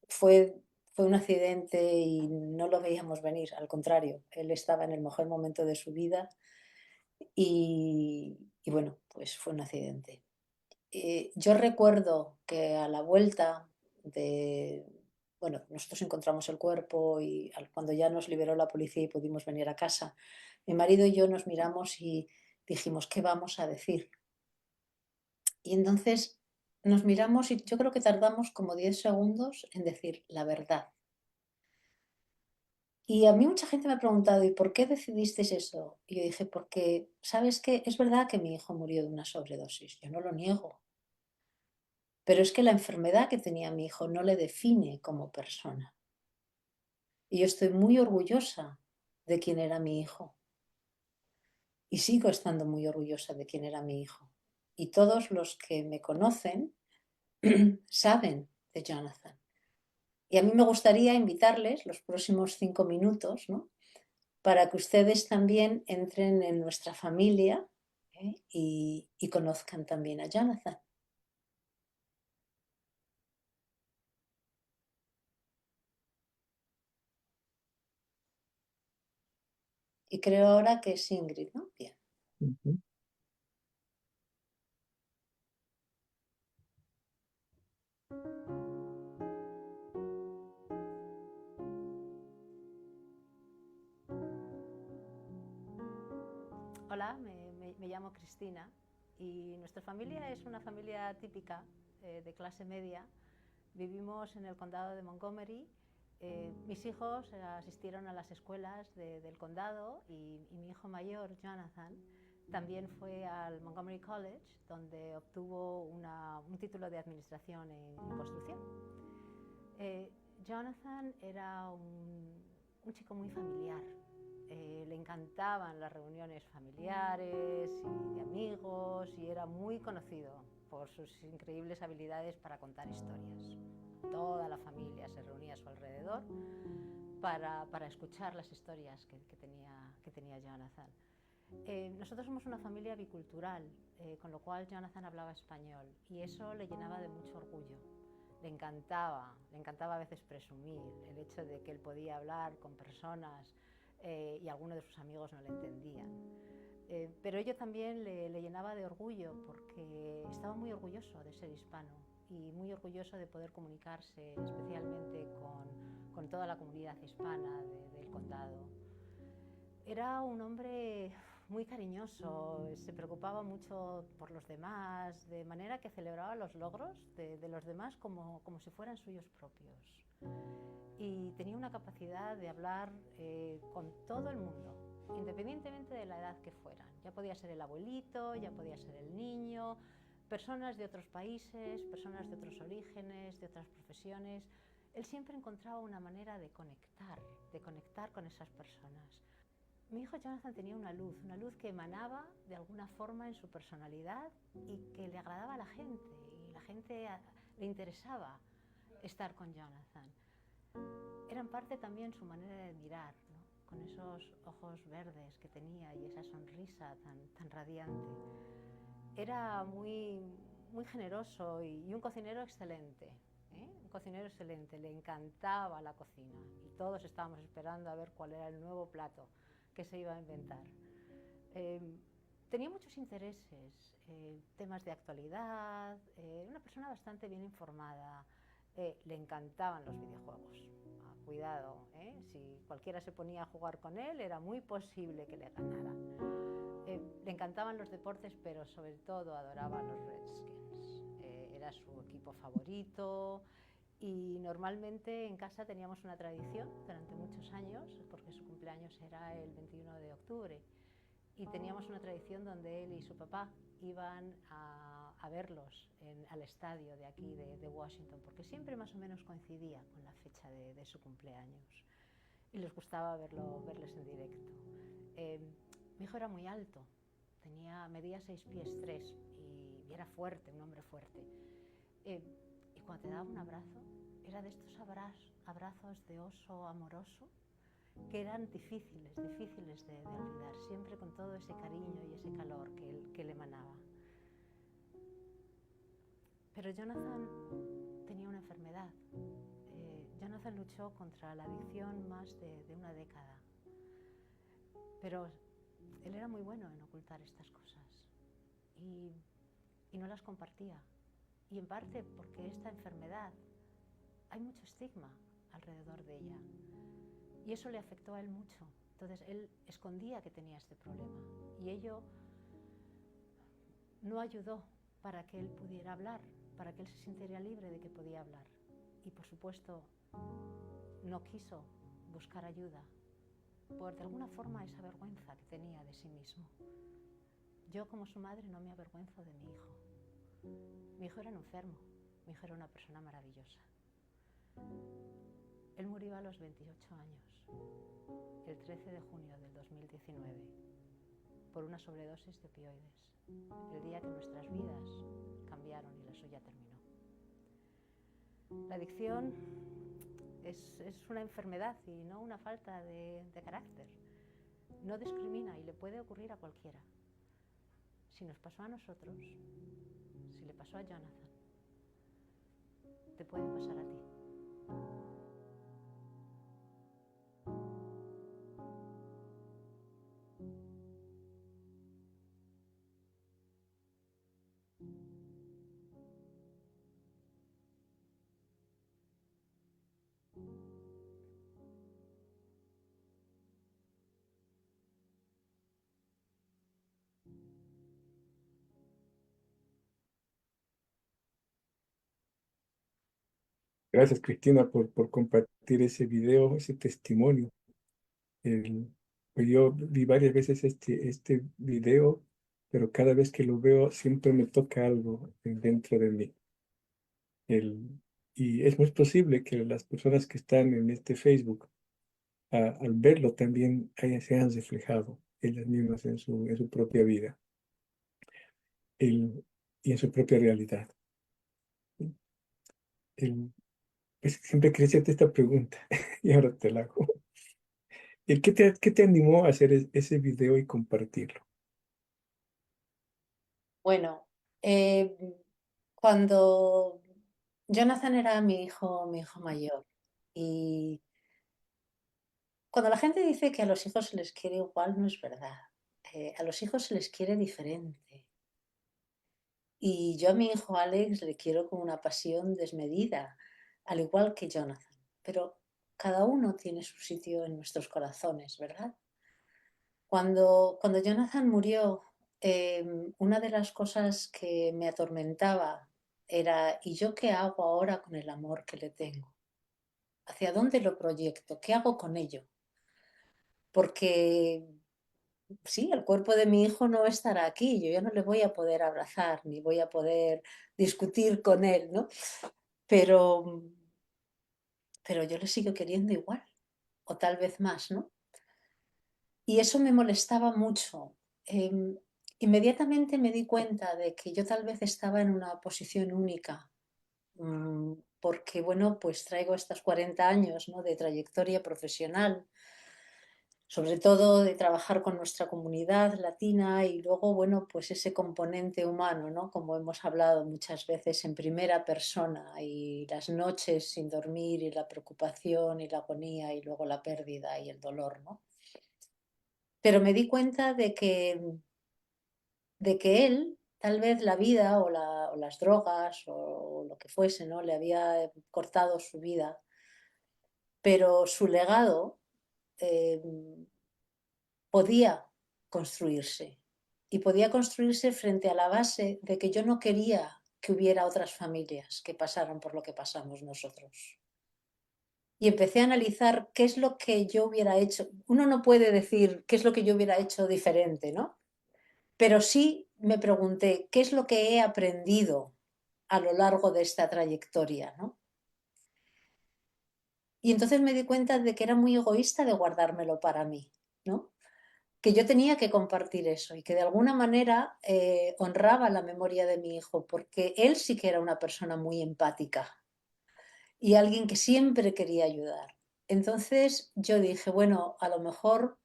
Speaker 3: fue, fue un accidente y no lo veíamos venir, al contrario, él estaba en el mejor momento de su vida y bueno, pues fue un accidente. Yo recuerdo que a la vuelta de, bueno, nosotros encontramos el cuerpo y cuando ya nos liberó la policía y pudimos venir a casa, mi marido y yo nos miramos y dijimos, ¿qué vamos a decir? Y entonces nos miramos y yo creo que tardamos como 10 segundos en decir la verdad. Y a mí mucha gente me ha preguntado, ¿y por qué decidisteis eso? Y yo dije, porque, ¿sabes qué? Es verdad que mi hijo murió de una sobredosis, yo no lo niego, pero es que la enfermedad que tenía mi hijo no le define como persona. Y yo estoy muy orgullosa de quién era mi hijo. Y sigo estando muy orgullosa de quién era mi hijo. Y todos los que me conocen saben de Jonathan. Y a mí me gustaría invitarles los próximos 5 minutos, ¿no? Para que ustedes también entren en nuestra familia, ¿eh? Y conozcan también a Jonathan. Y creo ahora que es Ingrid, ¿no? Bien.
Speaker 2: Ujú.
Speaker 3: Hola, me llamo Cristina y nuestra familia es una familia típica de clase media. Vivimos en el condado de Montgomery. Mis hijos asistieron a las escuelas del condado y mi hijo mayor, Jonathan, también fue al Montgomery College, donde obtuvo un título de administración en construcción. Jonathan era un chico muy familiar. Le encantaban las reuniones familiares y de amigos y era muy conocido por sus increíbles habilidades para contar historias. Toda la familia se reunía a su alrededor para escuchar las historias que tenía Jonathan. Nosotros somos una familia bicultural, con lo cual Jonathan hablaba español y eso le llenaba de mucho orgullo. Le encantaba a veces presumir el hecho de que él podía hablar con personas y algunos de sus amigos no le entendían. Pero ello también le llenaba de orgullo porque estaba muy orgulloso de ser hispano y muy orgulloso de poder comunicarse especialmente con toda la comunidad hispana del condado. Era un hombre muy cariñoso, se preocupaba mucho por los demás, de manera que celebraba los logros de los demás como si fueran suyos propios. Y tenía una capacidad de hablar con todo el mundo, independientemente de la edad que fueran. Ya podía ser el abuelito, ya podía ser el niño, personas de otros países, personas de otros orígenes, de otras profesiones. Él siempre encontraba una manera de conectar con esas personas. Mi hijo Jonathan tenía una luz que emanaba de alguna forma en su personalidad y que le agradaba a la gente y la gente le interesaba estar con Jonathan. Era en parte también su manera de mirar, ¿no? Con esos ojos verdes que tenía y esa sonrisa tan radiante. Era muy generoso y un cocinero excelente. Un cocinero excelente, le encantaba la cocina y todos estábamos esperando a ver cuál era el nuevo plato que se iba a inventar. Tenía muchos intereses, temas de actualidad, una persona bastante bien informada. Le encantaban los videojuegos. Cuidado, si cualquiera se ponía a jugar con él era muy posible que le ganara. Le encantaban los deportes, pero sobre todo adoraba a los Redskins. Era su equipo favorito y normalmente en casa teníamos una tradición durante muchos años, porque su cumpleaños era el 21 de octubre, y teníamos una tradición donde él y su papá iban a verlos al estadio de aquí de Washington, porque siempre más o menos coincidía con la fecha de su cumpleaños y les gustaba verles en directo. Mi hijo era muy alto, medía 6 pies 3 y era fuerte, un hombre fuerte. Y cuando te daba un abrazo, era de estos abrazos de oso amoroso que eran difíciles de olvidar, siempre con todo ese cariño y ese calor que él emanaba. Pero Jonathan tenía una enfermedad. Jonathan luchó contra la adicción más de una década. Pero él era muy bueno en ocultar estas cosas y no las compartía. Y en parte porque esta enfermedad, hay mucho estigma alrededor de ella. Y eso le afectó a él mucho. Entonces él escondía que tenía este problema. Y ello no ayudó para que él pudiera hablar, para que él se sintiera libre de que podía hablar. Y por supuesto, no quiso buscar ayuda por de alguna forma esa vergüenza que tenía de sí mismo. Yo como su madre no me avergüenzo de mi hijo. Mi hijo era un enfermo, mi hijo era una persona maravillosa. Él murió a los 28 años, el 13 de junio del 2019, por una sobredosis de opioides, el día que nuestras vidas cambiaron y la suya terminó. La adicción es una enfermedad y no una falta de carácter. No discrimina y le puede ocurrir a cualquiera. Si nos pasó a nosotros, si le pasó a Jonathan, te puede pasar a ti.
Speaker 2: Gracias, Cristina, por compartir ese video, ese testimonio. Pues yo vi varias veces este video, pero cada vez que lo veo siempre me toca algo dentro de mí. Y es muy posible que las personas que están en este Facebook, al verlo también se hayan reflejado ellas mismas en su propia vida y en su propia realidad. El- pues siempre quería hacerte esta pregunta y ahora te la hago. Qué te animó a hacer ese video y compartirlo?
Speaker 3: Bueno, eh, cuando Jonathan era mi hijo mayor, y cuando la gente dice que a los hijos se les quiere igual, no es verdad. A los hijos se les quiere diferente. Y yo a mi hijo Alex le quiero con una pasión desmedida, al igual que Jonathan. Pero cada uno tiene su sitio en nuestros corazones, ¿verdad? Cuando Jonathan murió, una de las cosas que me atormentaba era, ¿y yo qué hago ahora con el amor que le tengo? ¿Hacia dónde lo proyecto? ¿Qué hago con ello? Porque sí, el cuerpo de mi hijo no estará aquí, yo ya no le voy a poder abrazar ni voy a poder discutir con él, ¿no? Pero, pero yo le sigo queriendo igual, o tal vez más, ¿no? Y eso me molestaba mucho. Inmediatamente me di cuenta de que yo tal vez estaba en una posición única, porque, bueno, pues traigo estos 40 años, ¿no?, de trayectoria profesional, sobre todo de trabajar con nuestra comunidad latina y luego, bueno, pues ese componente humano, ¿no? Como hemos hablado muchas veces en primera persona y las noches sin dormir y la preocupación y la agonía y luego la pérdida y el dolor, ¿no? Pero me di cuenta de que él, tal vez la vida o las drogas o lo que fuese, ¿no?, le había cortado su vida, pero su legado eh, podía construirse y podía construirse frente a la base de que yo no quería que hubiera otras familias que pasaran por lo que pasamos nosotros. Y empecé a analizar qué es lo que yo hubiera hecho. Uno no puede decir qué es lo que yo hubiera hecho diferente, ¿no? Pero sí me pregunté qué es lo que he aprendido a lo largo de esta trayectoria, ¿no? Y entonces me di cuenta de que era muy egoísta de guardármelo para mí, ¿no? Que yo tenía que compartir eso y que de alguna manera honraba la memoria de mi hijo, porque él sí que era una persona muy empática y alguien que siempre quería ayudar. Entonces yo dije, bueno, a lo mejor,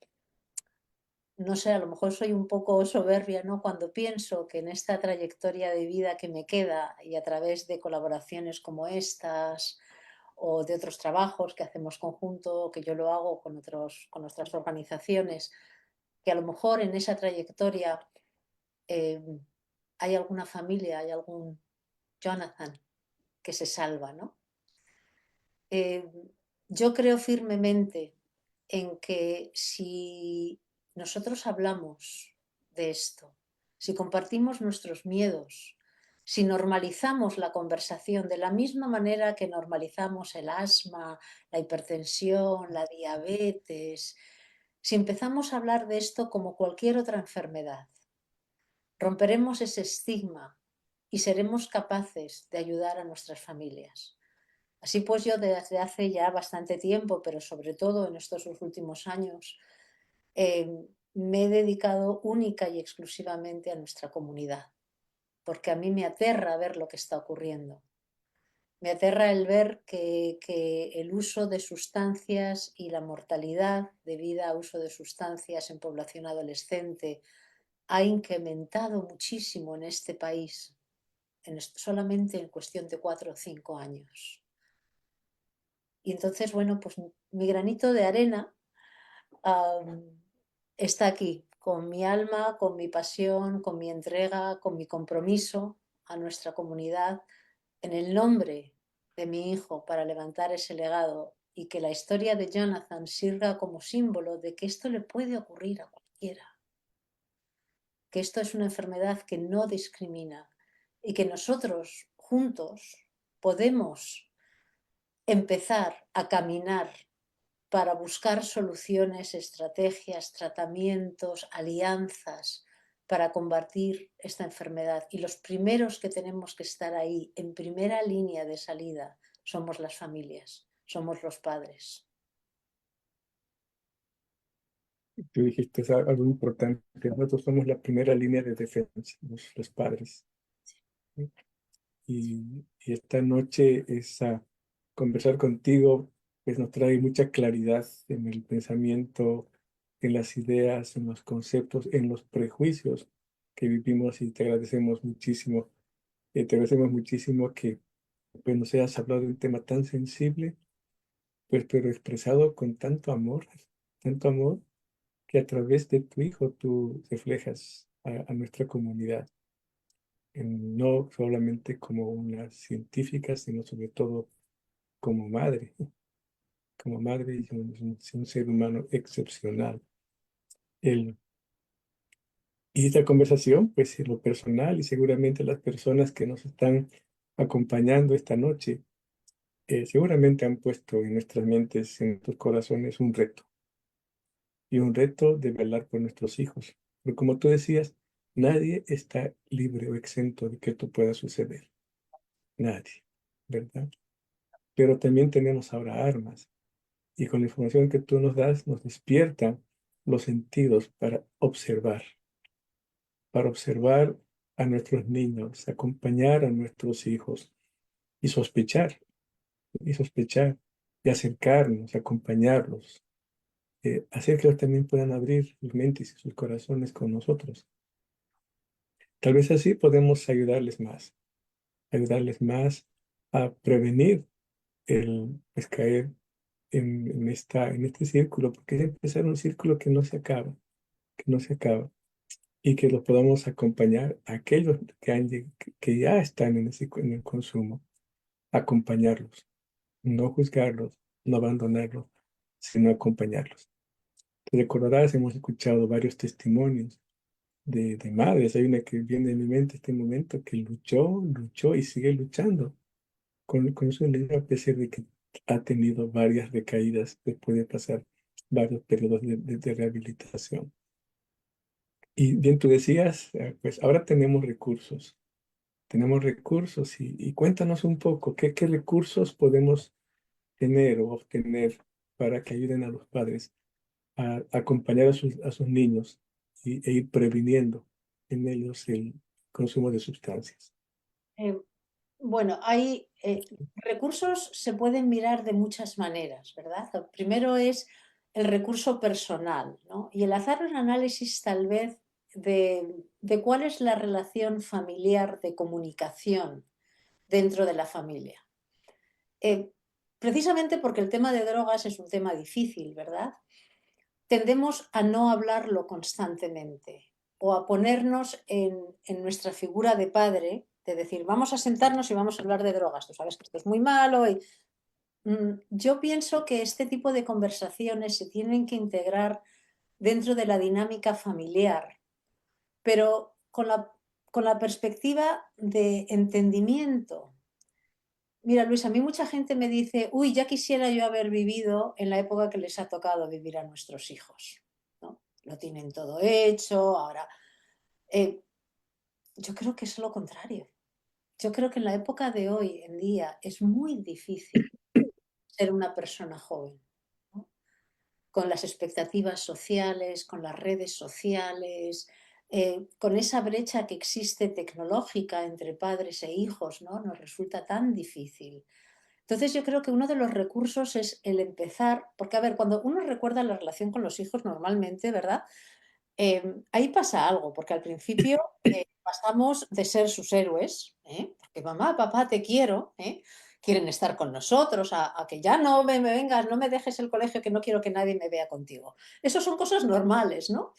Speaker 3: no sé, a lo mejor soy un poco soberbia, ¿no?, cuando pienso que en esta trayectoria de vida que me queda y a través de colaboraciones como estas o de otros trabajos que hacemos conjunto, que yo lo hago con con otras organizaciones, que a lo mejor en esa trayectoria eh, hay alguna familia, hay algún Jonathan que se salva, ¿no? Eh, yo creo firmemente en que si nosotros hablamos de esto, si compartimos nuestros miedos, si normalizamos la conversación de la misma manera que normalizamos el asma, la hipertensión, la diabetes, si empezamos a hablar de esto como cualquier otra enfermedad, romperemos ese estigma y seremos capaces de ayudar a nuestras familias. Así pues, yo desde hace ya bastante tiempo, pero sobre todo en estos últimos años, eh, me he dedicado única y exclusivamente a nuestra comunidad, porque a mí me aterra ver lo que está ocurriendo. Me aterra el ver que el uso de sustancias y la mortalidad debida a uso de sustancias en población adolescente ha incrementado muchísimo en este país, solamente en cuestión de 4 o 5 años. Y entonces, bueno, pues mi granito de arena um, está aquí, con mi alma, con mi pasión, con mi entrega, con mi compromiso a nuestra comunidad, en el nombre de mi hijo, para levantar ese legado y que la historia de Jonathan sirva como símbolo de que esto le puede ocurrir a cualquiera, que esto es una enfermedad que no discrimina y que nosotros juntos podemos empezar a caminar para buscar soluciones, estrategias, tratamientos, alianzas para combatir esta enfermedad. Y los primeros que tenemos que estar ahí, en primera línea de salida, somos las familias, somos los padres.
Speaker 2: Tú dijiste algo importante. Nosotros somos la primera línea de defensa, los padres. ¿Sí? Y esta noche conversar contigo pues nos trae mucha claridad en el pensamiento, en las ideas, en los conceptos, en los prejuicios que vivimos y te agradecemos muchísimo. Te agradecemos muchísimo que pues, nos hayas hablado de un tema tan sensible, pues pero expresado con tanto amor que a través de tu hijo tú reflejas a nuestra comunidad, no solamente como una científica, sino sobre todo como madre y un ser humano excepcional. El, y esta conversación, pues en lo personal y seguramente las personas que nos están acompañando esta noche, seguramente han puesto en nuestras mentes, en nuestros corazones, un reto. Y un reto de velar por nuestros hijos. Pero como tú decías, nadie está libre o exento de que esto pueda suceder. Nadie, ¿verdad? Pero también tenemos ahora armas. Y con la información que tú nos das, nos despierta los sentidos para observar a nuestros niños, acompañar a nuestros hijos y y sospechar, y acercarnos, acompañarlos, hacer que ellos también puedan abrir sus mentes y sus corazones con nosotros. Tal vez así podemos ayudarles más a prevenir el pues, caer en este círculo, porque es empezar un círculo que no se acaba, y que los podamos acompañar a aquellos que ya están en el consumo, acompañarlos, no juzgarlos, no abandonarlos, sino acompañarlos. Te recordarás, hemos escuchado varios testimonios de madres. Hay una que viene en mi mente en este momento que luchó y sigue luchando con su niño a pesar de que ha tenido varias recaídas después de pasar varios periodos de rehabilitación. Y bien, tú decías, pues ahora tenemos recursos y cuéntanos un poco, ¿qué recursos podemos tener o obtener para que ayuden a los padres a acompañar a sus niños e ir previniendo en ellos el consumo de sustancias?
Speaker 3: Eh, Bueno, hay recursos se pueden mirar de muchas maneras, ¿verdad? Lo primero es el recurso personal, ¿no? Y el hacer un análisis tal vez de cuál es la relación familiar de comunicación dentro de la familia. Eh, Precisamente porque el tema de drogas es un tema difícil, ¿verdad? Tendemos a no hablarlo constantemente o a ponernos en nuestra figura de padre, de decir, vamos a sentarnos y vamos a hablar de drogas. Tú sabes que esto es muy malo. Yo pienso que este tipo de conversaciones se tienen que integrar dentro de la dinámica familiar, pero con la perspectiva de entendimiento. Mira, Luis, a mí mucha gente me dice, uy, ya quisiera yo haber vivido en la época que les ha tocado vivir a nuestros hijos, ¿no? Lo tienen todo hecho, ahora. eh, yo creo que es lo contrario. Yo creo que en la época de hoy en día es muy difícil ser una persona joven, ¿no? Con las expectativas sociales, con las redes sociales, con esa brecha que existe tecnológica entre padres e hijos, ¿no? Nos resulta tan difícil. Entonces yo creo que uno de los recursos es el empezar, porque a ver, cuando uno recuerda la relación con los hijos normalmente, ¿verdad? Ahí pasa algo, porque al principio pasamos de ser sus héroes, ¿eh? Porque mamá, papá, te quiero, ¿eh? Quieren estar con nosotros, a que ya no me vengas, no me dejes el colegio, que no quiero que nadie me vea contigo. Eso son cosas normales, ¿no?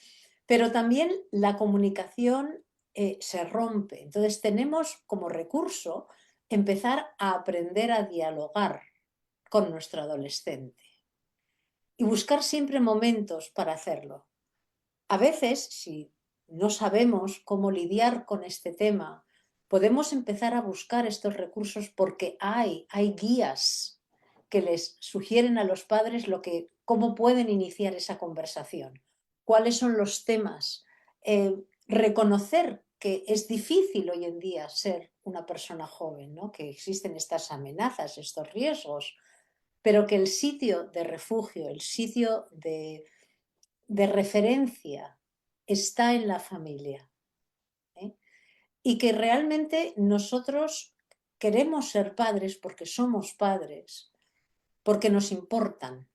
Speaker 3: Pero también la comunicación se rompe. Entonces tenemos como recurso empezar a aprender a dialogar con nuestro adolescente y buscar siempre momentos para hacerlo. A veces, si no sabemos cómo lidiar con este tema, podemos empezar a buscar estos recursos porque hay guías que les sugieren a los padres cómo pueden iniciar esa conversación, cuáles son los temas, reconocer que es difícil hoy en día ser una persona joven, ¿no? Que existen estas amenazas, estos riesgos, pero que el sitio de refugio, el sitio de referencia está en la familia, ¿eh? Y que realmente nosotros queremos ser padres porque somos padres, porque nos importan,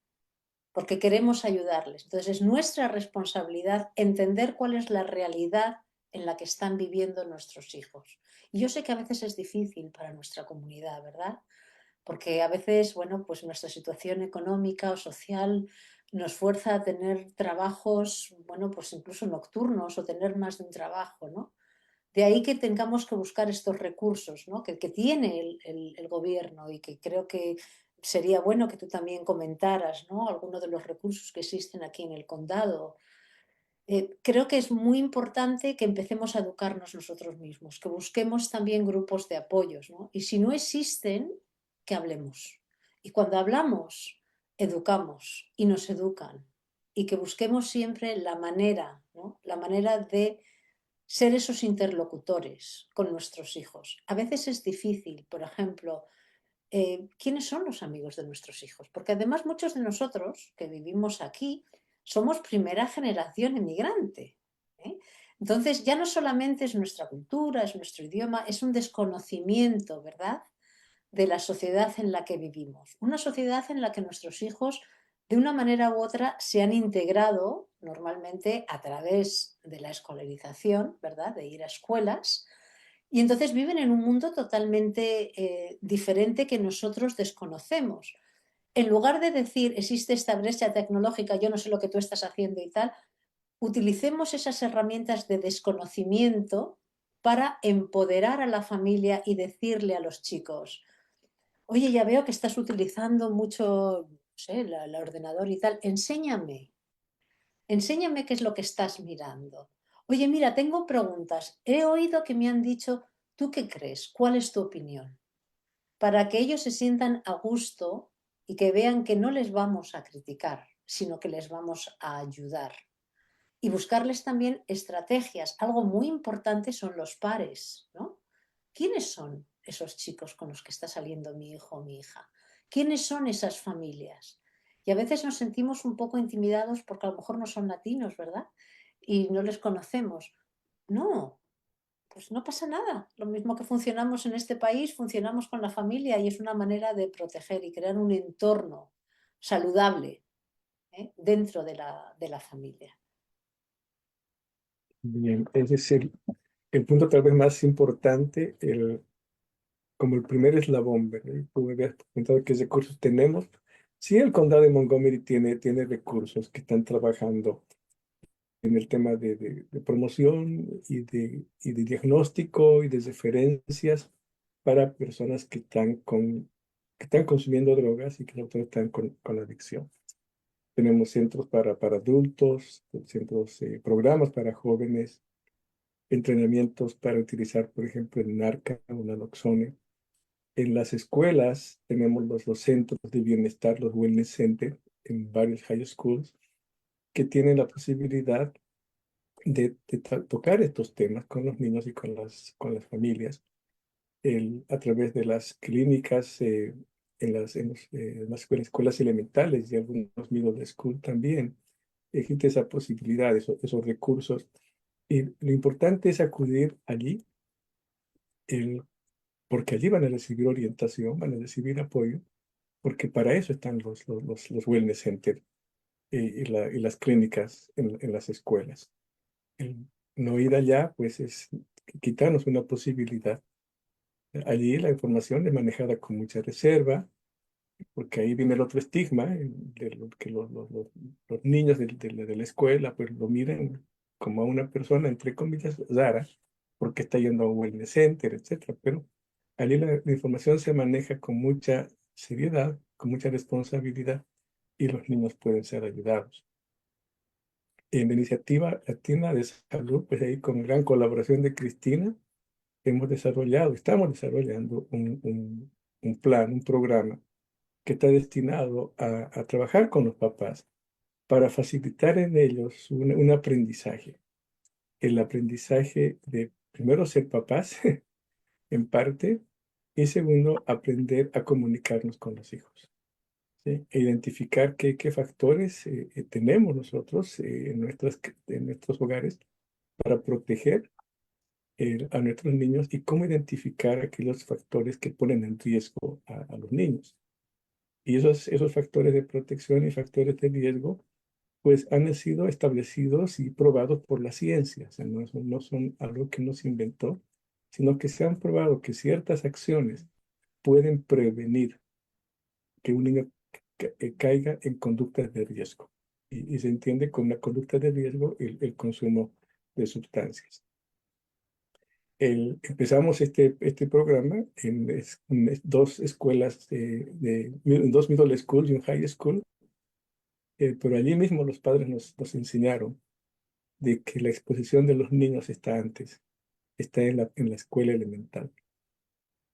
Speaker 3: porque queremos ayudarles. Entonces es nuestra responsabilidad entender cuál es la realidad en la que están viviendo nuestros hijos. Y yo sé que a veces es difícil para nuestra comunidad, ¿verdad? Porque a veces, bueno, pues nuestra situación económica o social nos fuerza a tener trabajos, bueno, pues incluso nocturnos o tener más de un trabajo, ¿no? De ahí que tengamos que buscar estos recursos, ¿no? que tiene el gobierno y que creo que sería bueno que tú también comentaras, ¿no? Algunos de los recursos que existen aquí en el condado. Creo que es muy importante que empecemos a educarnos nosotros mismos, que busquemos también grupos de apoyos, ¿no? Y si no existen, que hablemos. Y cuando hablamos, educamos y nos educan. Y que busquemos siempre la manera, ¿no? La manera de ser esos interlocutores con nuestros hijos. A veces es difícil, por ejemplo, quiénes son los amigos de nuestros hijos, porque además muchos de nosotros que vivimos aquí somos primera generación inmigrante, ¿eh? Entonces ya no solamente es nuestra cultura, es nuestro idioma, es un desconocimiento, ¿verdad?, de la sociedad en la que vivimos. Una sociedad en la que nuestros hijos, de una manera u otra, se han integrado normalmente a través de la escolarización, ¿verdad?, de ir a escuelas, y entonces viven en un mundo totalmente diferente que nosotros desconocemos. En lugar de decir, existe esta brecha tecnológica, yo no sé lo que tú estás haciendo y tal, utilicemos esas herramientas de desconocimiento para empoderar a la familia y decirle a los chicos, oye, ya veo que estás utilizando mucho, no sé, el ordenador y tal, enséñame qué es lo que estás mirando. Oye, mira, tengo preguntas. He oído que me han dicho, ¿tú qué crees? ¿Cuál es tu opinión? Para que ellos se sientan a gusto y que vean que no les vamos a criticar, sino que les vamos a ayudar. Y buscarles también estrategias. Algo muy importante son los pares, ¿no? ¿Quiénes son esos chicos con los que está saliendo mi hijo o mi hija? ¿Quiénes son esas familias? Y a veces nos sentimos un poco intimidados porque a lo mejor no son latinos, ¿verdad? Y no les conocemos. No, pues no pasa nada. Lo mismo que funcionamos en este país, funcionamos con la familia y es una manera de proteger y crear un entorno saludable, ¿eh?, dentro de la familia.
Speaker 2: Bien, ese es el punto tal vez más importante, como el primer eslabón, ¿verdad? Y tú me habías comentado qué recursos tenemos. Sí, el condado de Montgomery tiene recursos que están trabajando en el tema de promoción y de diagnóstico y de referencias para personas que están consumiendo drogas y que no están con la adicción. Tenemos centros para adultos, centros, programas para jóvenes, entrenamientos para utilizar, por ejemplo, el Narcan o Naloxone. En las escuelas tenemos los centros de bienestar, los wellness centers, en varios high schools, que tienen la posibilidad de tocar estos temas con los niños y con las familias a través de las clínicas, en las escuelas elementales y algunos middle school también. Existe esa posibilidad, esos recursos. Y lo importante es acudir allí, el, porque allí van a recibir orientación, van a recibir apoyo, porque para eso están los wellness centers y las clínicas en las escuelas. El no ir allá, pues es quitarnos una posibilidad. Allí la información es manejada con mucha reserva, porque ahí viene el otro estigma, que los niños de la escuela pues lo miran como a una persona, entre comillas, rara, porque está yendo a un wellness center, etcétera. Pero allí la información se maneja con mucha seriedad, con mucha responsabilidad, y los niños pueden ser ayudados. En la iniciativa latina de salud, pues ahí con gran colaboración de Cristina, estamos desarrollando un plan, un programa que está destinado a trabajar con los papás para facilitar en ellos un aprendizaje, el aprendizaje de primero, ser papás, en parte, y segundo, aprender a comunicarnos con los hijos, ¿sí? E identificar qué factores tenemos nosotros en nuestros hogares para proteger a nuestros niños y cómo identificar aquellos factores que ponen en riesgo a los niños. Y esos factores de protección y factores de riesgo, pues han sido establecidos y probados por la ciencia. O sea, no son algo que nos inventó, sino que se han probado que ciertas acciones pueden prevenir que un niño caiga en conductas de riesgo. Y se entiende con la conducta de riesgo el consumo de sustancias. Empezamos este programa en dos escuelas, en dos middle school y un high school, pero allí mismo los padres nos enseñaron de que la exposición de los niños está antes, está en la escuela elemental.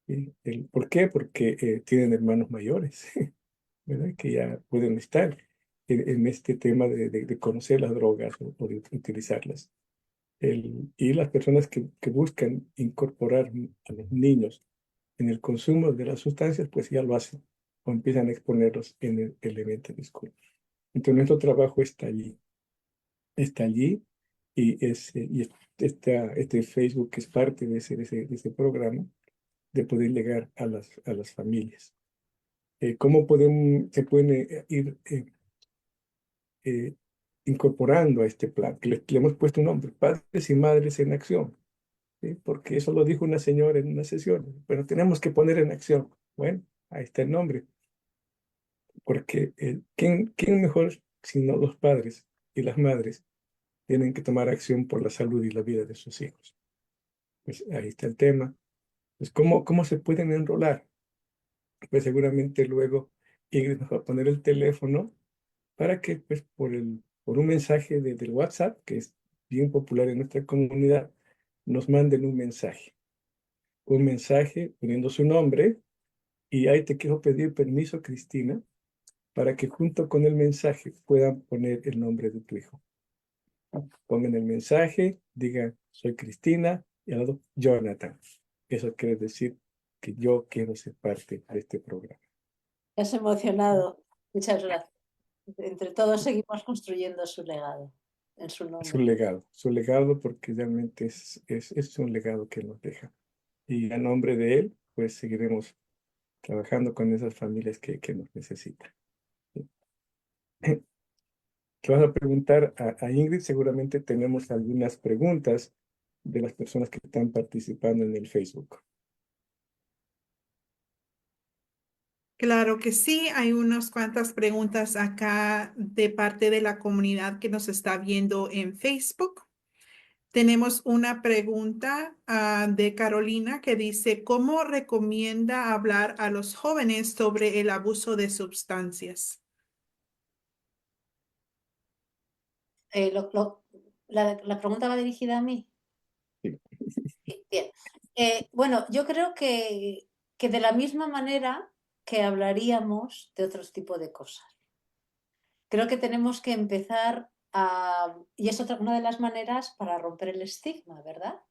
Speaker 2: ¿Sí? ¿Por qué? Porque tienen hermanos mayores, ¿verdad? Que ya pueden estar en este tema de conocer las drogas o de utilizarlas. Y las personas que buscan incorporar a los niños en el consumo de las sustancias, pues ya lo hacen o empiezan a exponerlos en el elemental school. Entonces nuestro trabajo está allí este Facebook es parte de ese programa de poder llegar a las familias. ¿Cómo se pueden ir eh, incorporando a este plan? Que le hemos puesto un nombre, Padres y Madres en Acción, ¿sí? Porque eso lo dijo una señora en una sesión, pero tenemos que poner en acción. Bueno, ahí está el nombre, porque ¿quién mejor sino los padres y las madres tienen que tomar acción por la salud y la vida de sus hijos? Pues ahí está el tema. Pues ¿cómo se pueden enrolar? Pues seguramente luego Ingrid nos va a poner el teléfono para que pues por un mensaje del WhatsApp, que es bien popular en nuestra comunidad, nos manden un mensaje poniendo su nombre, y ahí te quiero pedir permiso, Cristina, para que junto con el mensaje puedan poner el nombre de tu hijo. Pongan el mensaje, digan, soy Cristina, y al lado, Jonathan. Eso quiere decir que yo quiero ser parte de este programa.
Speaker 3: Me has emocionado. Muchas gracias. Entre todos seguimos construyendo su legado en su nombre.
Speaker 2: Su legado, porque realmente es un legado que nos deja. Y a nombre de él, pues seguiremos trabajando con esas familias que nos necesitan. Que vas a preguntar a Ingrid, seguramente tenemos algunas preguntas de las personas que están participando en el Facebook.
Speaker 1: Claro que sí, hay unas cuantas preguntas acá de parte de la comunidad que nos está viendo en Facebook. Tenemos una pregunta de Carolina que dice, ¿cómo recomienda hablar a los jóvenes sobre el abuso de sustancias?
Speaker 3: La pregunta va dirigida a mí.
Speaker 2: Sí.
Speaker 3: Sí, bien. Bueno, yo creo que de la misma manera que hablaríamos de otros tipos de cosas. Creo que tenemos que empezar y es una de las maneras para romper el estigma, ¿verdad?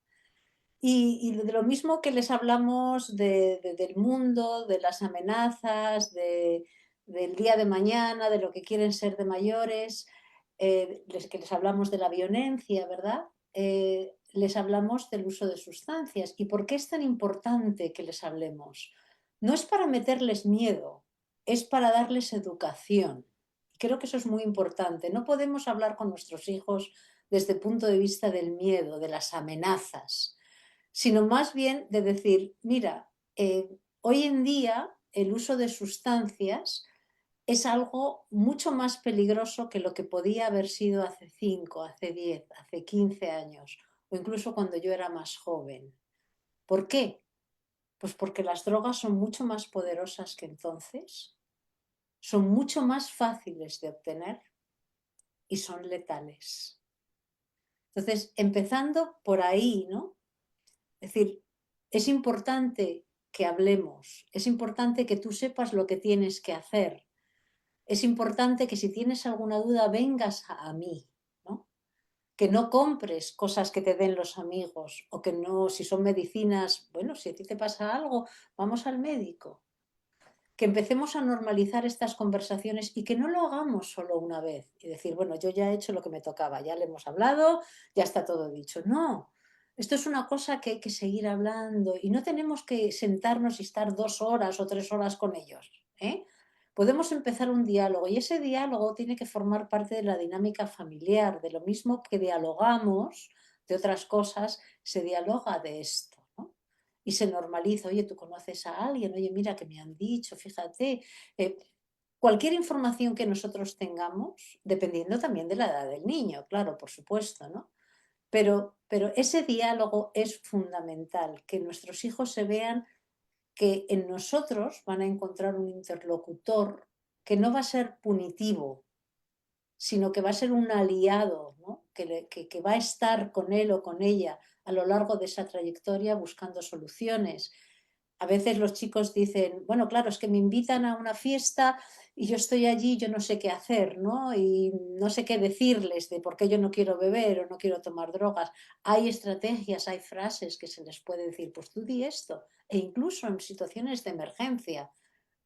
Speaker 3: Y de lo mismo que les hablamos del mundo, de las amenazas, del día de mañana, de lo que quieren ser de mayores, que les hablamos de la violencia, ¿verdad? Les hablamos del uso de sustancias. ¿Y por qué es tan importante que les hablemos? No es para meterles miedo, es para darles educación. Creo que eso es muy importante. No podemos hablar con nuestros hijos desde el punto de vista del miedo, de las amenazas, sino más bien de decir, mira, hoy en día el uso de sustancias es algo mucho más peligroso que lo que podía haber sido hace 5, hace 10, hace 15 años o incluso cuando yo era más joven. ¿Por qué? Pues porque las drogas son mucho más poderosas que entonces, son mucho más fáciles de obtener y son letales. Entonces, empezando por ahí, ¿no? Es decir, es importante que hablemos, es importante que tú sepas lo que tienes que hacer, es importante que si tienes alguna duda vengas a mí, ¿no? que no compres cosas que te den los amigos o que no, si son medicinas, bueno, si a ti te pasa algo, vamos al médico. Que empecemos a normalizar estas conversaciones y que no lo hagamos solo una vez y decir, bueno, yo ya he hecho lo que me tocaba, ya le hemos hablado, ya está todo dicho. No, esto es una cosa que hay que seguir hablando y no tenemos que sentarnos y estar 2 horas o 3 horas con ellos, ¿eh? Podemos empezar un diálogo y ese diálogo tiene que formar parte de la dinámica familiar, de lo mismo que dialogamos de otras cosas, se dialoga de esto, ¿no? Y se normaliza, oye, tú conoces a alguien, oye, mira que me han dicho, fíjate. eh, Cualquier información que nosotros tengamos, dependiendo también de la edad del niño, claro, por supuesto, ¿no? Pero ese diálogo es fundamental, que nuestros hijos se vean que en nosotros van a encontrar un interlocutor que no va a ser punitivo, sino que va a ser un aliado, ¿no? Que va a estar con él o con ella a lo largo de esa trayectoria buscando soluciones. A veces los chicos dicen, bueno, claro, es que me invitan a una fiesta y yo estoy allí, yo no sé qué hacer, ¿no? Y no sé qué decirles de por qué yo no quiero beber o no quiero tomar drogas. Hay estrategias, hay frases que se les puede decir, pues tú di esto. E incluso en situaciones de emergencia,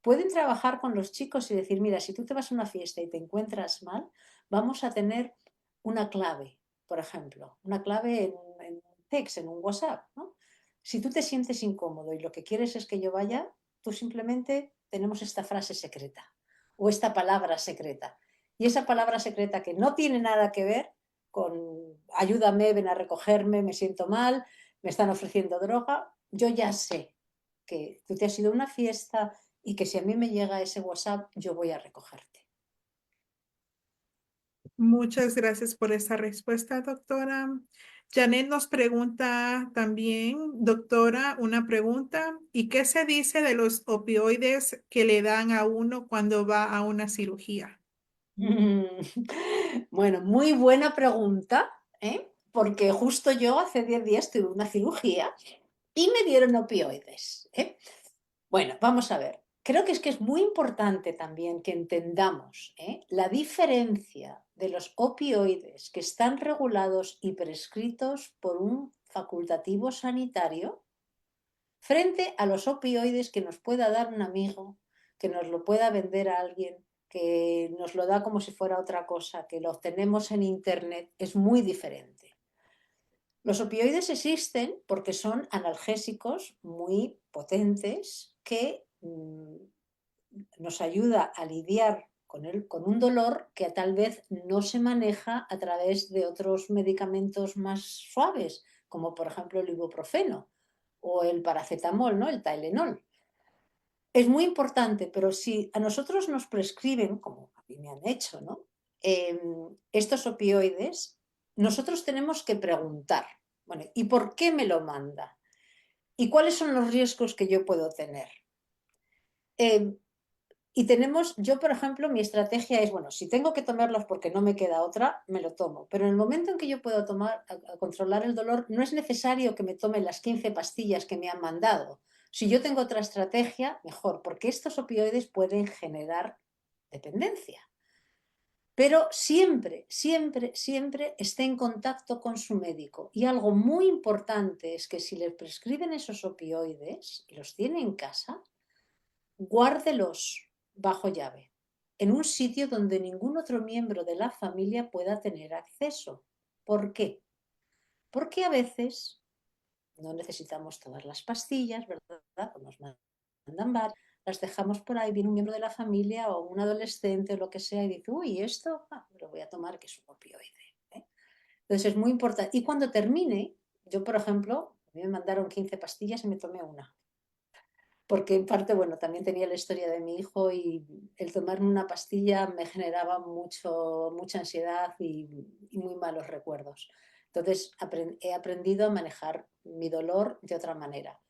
Speaker 3: pueden trabajar con los chicos y decir, mira, si tú te vas a una fiesta y te encuentras mal, vamos a tener una clave, por ejemplo, una clave en un text, en un WhatsApp, ¿no? Si tú te sientes incómodo y lo que quieres es que yo vaya, tú simplemente tenemos esta frase secreta o esta palabra secreta. Y esa palabra secreta que no tiene nada que ver con ayúdame, ven a recogerme, me siento mal, me están ofreciendo droga, yo ya sé que tú te has ido a una fiesta y que si a mí me llega ese WhatsApp, yo voy a recogerte.
Speaker 1: Muchas gracias por esa respuesta, doctora. Janet nos pregunta también, doctora, una pregunta. ¿Y qué se dice de los opioides que le dan a uno cuando va a una cirugía?
Speaker 3: Bueno, muy buena pregunta, ¿eh? Porque justo yo hace 10 días tuve una cirugía y me dieron opioides, ¿eh? Bueno, vamos a ver. Creo que es muy importante también que entendamos, ¿eh?, la diferencia de los opioides que están regulados y prescritos por un facultativo sanitario frente a los opioides que nos pueda dar un amigo, que nos lo pueda vender a alguien, que nos lo da como si fuera otra cosa, que lo obtenemos en Internet, es muy diferente. Los opioides existen porque son analgésicos muy potentes que nos ayuda a lidiar con un dolor que tal vez no se maneja a través de otros medicamentos más suaves, como por ejemplo el ibuprofeno o el paracetamol, ¿no? El Tylenol. Es muy importante, pero si a nosotros nos prescriben, como a mí me han hecho, ¿no?, estos opioides, nosotros tenemos que preguntar, bueno, ¿y por qué me lo manda? ¿Y cuáles son los riesgos que yo puedo tener? Eh, Y tenemos, yo por ejemplo, mi estrategia es, bueno, si tengo que tomarlos porque no me queda otra, me lo tomo. Pero en el momento en que yo puedo tomar, a controlar el dolor, no es necesario que me tome las 15 pastillas que me han mandado. Si yo tengo otra estrategia, mejor, porque estos opioides pueden generar dependencia. Pero siempre, siempre, siempre esté en contacto con su médico. Y algo muy importante es que si le prescriben esos opioides y los tiene en casa, guárdelos bajo llave, en un sitio donde ningún otro miembro de la familia pueda tener acceso. ¿Por qué? Porque a veces no necesitamos todas las pastillas, ¿verdad? O nos mandan varias, las dejamos por ahí, viene un miembro de la familia o un adolescente o lo que sea y dice, uy, esto me lo voy a tomar, que es un opioide, ¿eh? Entonces es muy importante. Y cuando termine, yo por ejemplo, a mí me mandaron 15 pastillas y me tomé una. Porque en parte, bueno, también tenía la historia de mi hijo y el tomarme una pastilla me generaba mucha ansiedad y muy malos recuerdos. Entonces he aprendido a manejar mi dolor de otra manera.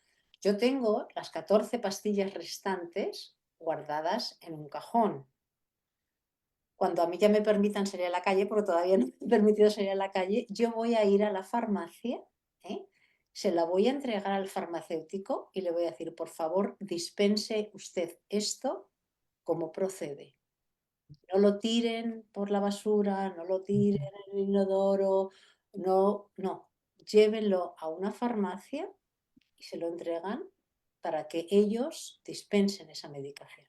Speaker 3: Yo tengo las 14 pastillas restantes guardadas en un cajón. Cuando a mí ya me permitan salir a la calle, porque todavía no me he permitido salir a la calle, yo voy a ir a la farmacia, ¿eh?, se la voy a entregar al farmacéutico y le voy a decir, por favor, dispense usted esto como procede. No lo tiren por la basura, no lo tiren en el inodoro, no. Llévenlo a una farmacia y se lo entregan para que ellos dispensen esa medicación.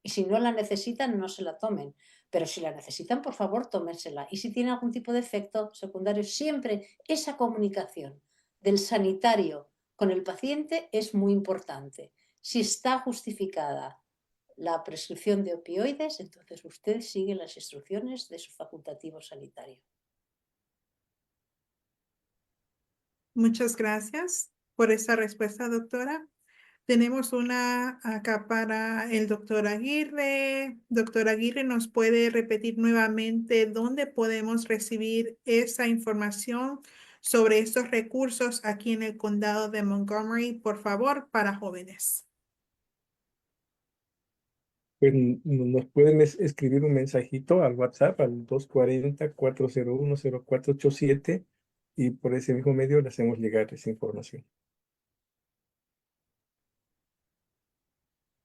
Speaker 3: Y si no la necesitan, no se la tomen. Pero si la necesitan, por favor, tómensela. Y si tiene algún tipo de efecto secundario, siempre esa comunicación del sanitario con el paciente es muy importante. Si está justificada la prescripción de opioides, entonces usted sigue las instrucciones de su facultativo sanitario.
Speaker 1: Muchas gracias por esa respuesta, doctora. Tenemos una acá para el doctor Aguirre. Doctor Aguirre, ¿nos puede repetir nuevamente dónde podemos recibir esa información sobre estos recursos aquí en el condado de Montgomery, por favor, para jóvenes?
Speaker 2: Pues nos pueden escribir un mensajito al WhatsApp al 240-401-0487 y por ese mismo medio le hacemos llegar esa información.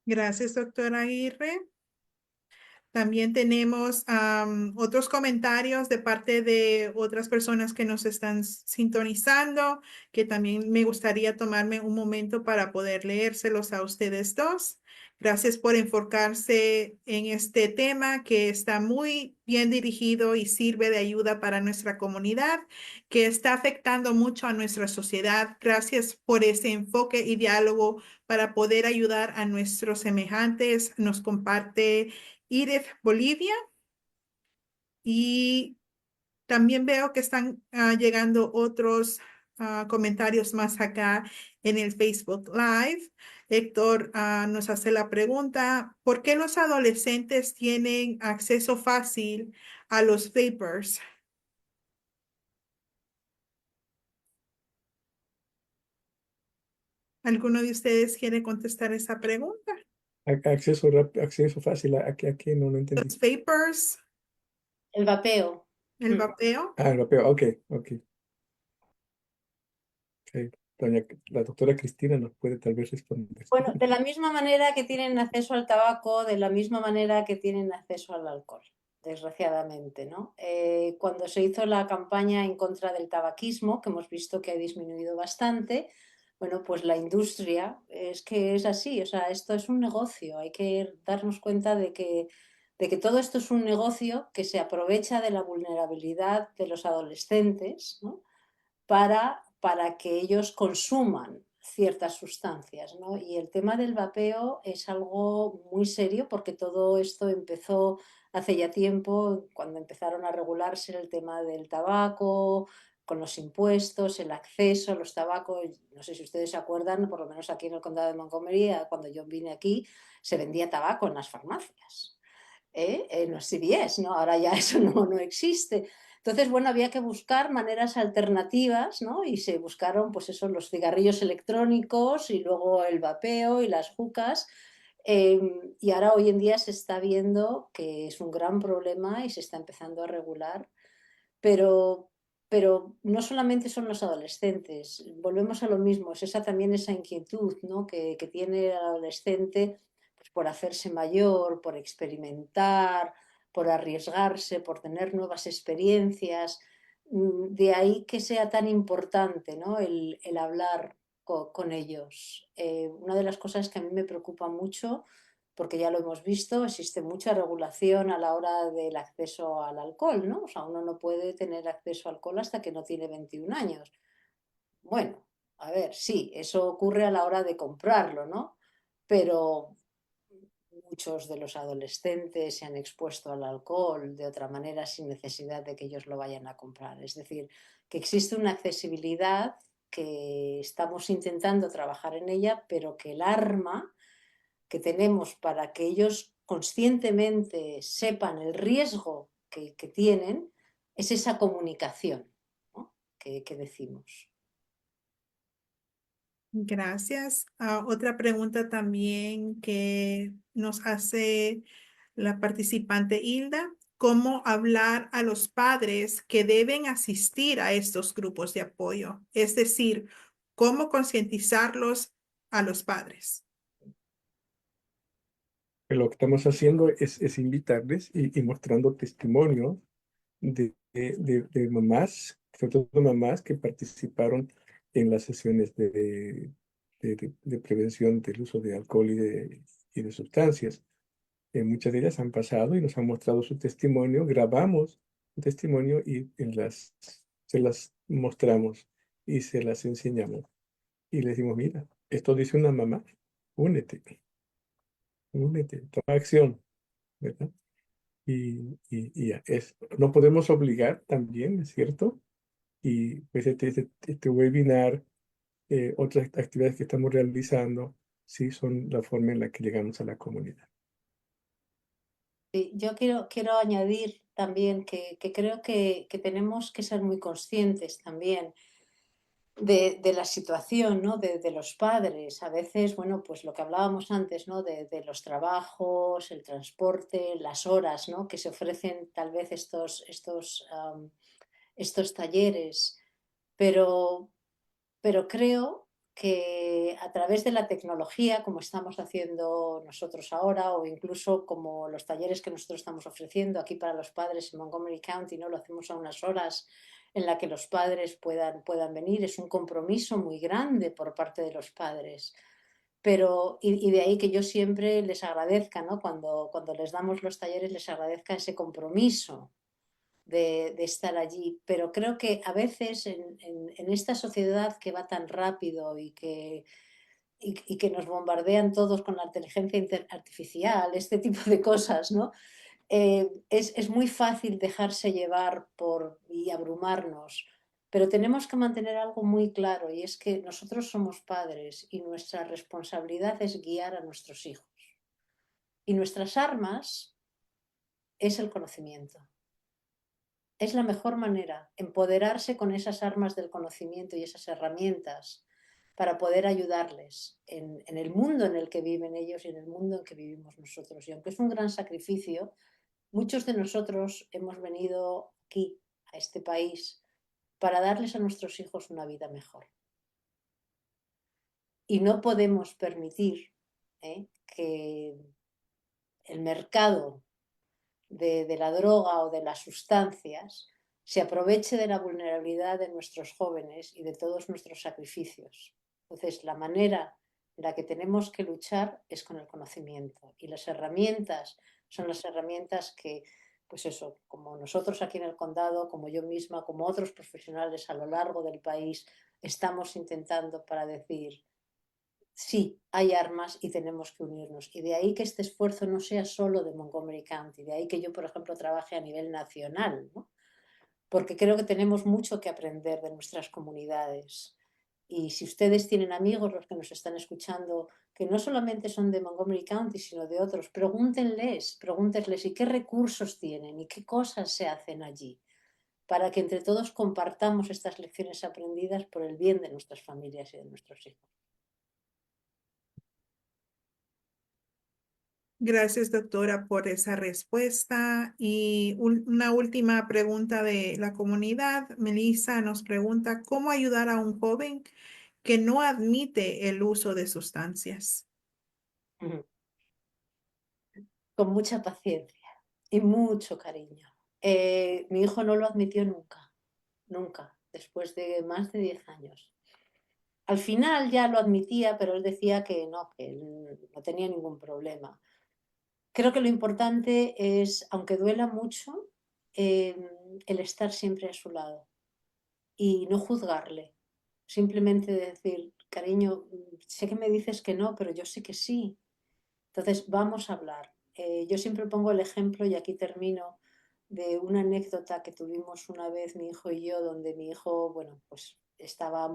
Speaker 1: Gracias, doctor Aguirre. También tenemos otros comentarios de parte de otras personas que nos están sintonizando, que también me gustaría tomarme un momento para poder leérselos a ustedes dos. Gracias por enfocarse en este tema que está muy bien dirigido y sirve de ayuda para nuestra comunidad, que está afectando mucho a nuestra sociedad. Gracias por ese enfoque y diálogo para poder ayudar a nuestros semejantes. Nos comparte Edith Bolivia, y también veo que están llegando otros comentarios más acá en el Facebook Live. Héctor nos hace la pregunta: ¿por qué los adolescentes tienen acceso fácil a los vapers? ¿Alguno de ustedes quiere contestar esa pregunta?
Speaker 2: Acceso fácil a qué no lo entendí.
Speaker 1: Los vapers,
Speaker 3: El vapeo.
Speaker 1: el vapeo.
Speaker 2: Ah, europeo, ok. La doctora Cristina nos puede tal vez responder.
Speaker 3: Bueno, de la misma manera que tienen acceso al tabaco, de la misma manera que tienen acceso al alcohol, desgraciadamente, ¿no? Cuando se hizo la campaña en contra del tabaquismo, que hemos visto que ha disminuido bastante, bueno, pues la industria es que es así, o sea, esto es un negocio, hay que darnos cuenta de que todo esto es un negocio que se aprovecha de la vulnerabilidad de los adolescentes, ¿no? para que ellos consuman ciertas sustancias, ¿no? Y el tema del vapeo es algo muy serio porque todo esto empezó hace ya tiempo, cuando empezaron a regularse el tema del tabaco, con los impuestos, el acceso a los tabacos. No sé si ustedes se acuerdan, por lo menos aquí en el condado de Montgomery, cuando yo vine aquí, se vendía tabaco en las farmacias. En los CVS, ¿no? Ahora ya eso no existe. Entonces, bueno, había que buscar maneras alternativas, ¿no? Y se buscaron, pues eso, los cigarrillos electrónicos y luego el vapeo y las jucas. Y ahora hoy en día se está viendo que es un gran problema y se está empezando a regular, pero, pero no solamente son los adolescentes, volvemos a lo mismo, es esa también esa inquietud, ¿no? que tiene el adolescente, pues, por hacerse mayor, por experimentar, por arriesgarse, por tener nuevas experiencias. De ahí que sea tan importante, ¿no? el hablar con ellos. Una de las cosas que a mí me preocupa mucho, porque ya lo hemos visto, existe mucha regulación a la hora del acceso al alcohol, ¿no? O sea, uno no puede tener acceso al alcohol hasta que no tiene 21 años. Bueno, a ver, sí, eso ocurre a la hora de comprarlo, ¿no? Pero muchos de los adolescentes se han expuesto al alcohol de otra manera sin necesidad de que ellos lo vayan a comprar. Es decir, que existe una accesibilidad que estamos intentando trabajar en ella, pero que el arma que tenemos para que ellos conscientemente sepan el riesgo que tienen es esa comunicación, ¿no? que decimos.
Speaker 1: Gracias. Otra pregunta también que nos hace la participante Hilda: ¿cómo hablar a los padres que deben asistir a estos grupos de apoyo? Es decir, ¿cómo concientizarlos a los padres?
Speaker 2: Lo que estamos haciendo es invitarles y mostrando testimonios de mamás, sobre todo mamás que participaron en las sesiones de prevención del uso de alcohol y de sustancias. Muchas de ellas han pasado y nos han mostrado su testimonio, grabamos su testimonio y se las mostramos y se las enseñamos. Y les decimos, mira, esto dice una mamá, únete, únete, toma acción, ¿verdad? Y ya, no podemos obligar también, ¿es cierto? Y pues este webinar, otras actividades que estamos realizando, sí son la forma en la que llegamos a la comunidad.
Speaker 3: Sí, yo quiero añadir también que creo que tenemos que ser muy conscientes también de la situación, ¿no? De los padres. A veces, bueno, pues lo que hablábamos antes, ¿no? De los trabajos, el transporte, las horas, ¿no? Que se ofrecen tal vez estos talleres. Pero, pero creo que a través de la tecnología, como estamos haciendo nosotros ahora, o incluso como los talleres que nosotros estamos ofreciendo aquí para los padres en Montgomery County, ¿no? Lo hacemos a unas horas en la que los padres puedan venir. Es un compromiso muy grande por parte de los padres. Pero, y de ahí que yo siempre les agradezca, ¿no? Cuando les damos los talleres, les agradezca ese compromiso de estar allí. Pero creo que a veces en esta sociedad que va tan rápido y que nos bombardean todos con la inteligencia artificial, este tipo de cosas, ¿no? Es muy fácil dejarse llevar y abrumarnos, pero tenemos que mantener algo muy claro y es que nosotros somos padres y nuestra responsabilidad es guiar a nuestros hijos. Y nuestras armas es el conocimiento. Es la mejor manera, empoderarse con esas armas del conocimiento y esas herramientas para poder ayudarles en el mundo en el que viven ellos y en el mundo en que vivimos nosotros. Y aunque es un gran sacrificio, muchos de nosotros hemos venido aquí, a este país, para darles a nuestros hijos una vida mejor. Y no podemos permitir que el mercado de la droga o de las sustancias se aproveche de la vulnerabilidad de nuestros jóvenes y de todos nuestros sacrificios. Entonces, la manera en la que tenemos que luchar es con el conocimiento y las herramientas son las herramientas que, pues eso, como nosotros aquí en el condado, como yo misma, como otros profesionales a lo largo del país, estamos intentando para decir, sí, hay armas y tenemos que unirnos. Y de ahí que este esfuerzo no sea solo de Montgomery County, de ahí que yo, por ejemplo, trabaje a nivel nacional, ¿no? Porque creo que tenemos mucho que aprender de nuestras comunidades. Y si ustedes tienen amigos, los que nos están escuchando, que no solamente son de Montgomery County, sino de otros, pregúntenles y qué recursos tienen y qué cosas se hacen allí, para que entre todos compartamos estas lecciones aprendidas por el bien de nuestras familias y de nuestros hijos.
Speaker 1: Gracias, doctora, por esa respuesta. Y una última pregunta de la comunidad. Melissa nos pregunta, ¿cómo ayudar a un joven que no admite el uso de sustancias?
Speaker 3: Con mucha paciencia y mucho cariño. Mi hijo no lo admitió nunca, nunca, después de más de 10 años. Al final ya lo admitía, pero él decía que él no tenía ningún problema. Creo que lo importante es, aunque duela mucho, el estar siempre a su lado y no juzgarle. Simplemente decir, cariño, sé que me dices que no, pero yo sé que sí. Entonces, vamos a hablar. Yo siempre pongo el ejemplo, y aquí termino, de una anécdota que tuvimos una vez mi hijo y yo, donde mi hijo, bueno, pues estaba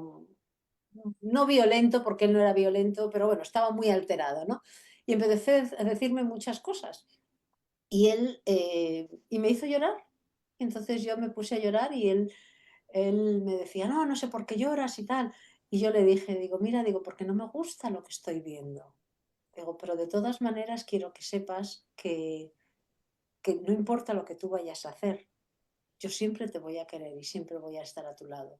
Speaker 3: no violento, porque él no era violento, pero bueno, estaba muy alterado, ¿no? Y empecé a decirme muchas cosas. Y me hizo llorar. Entonces yo me puse a llorar y él me decía, no, no sé por qué lloras y tal. Y yo le dije, digo, mira, digo, porque no me gusta lo que estoy viendo. Digo, pero de todas maneras quiero que sepas que no importa lo que tú vayas a hacer, yo siempre te voy a querer y siempre voy a estar a tu lado.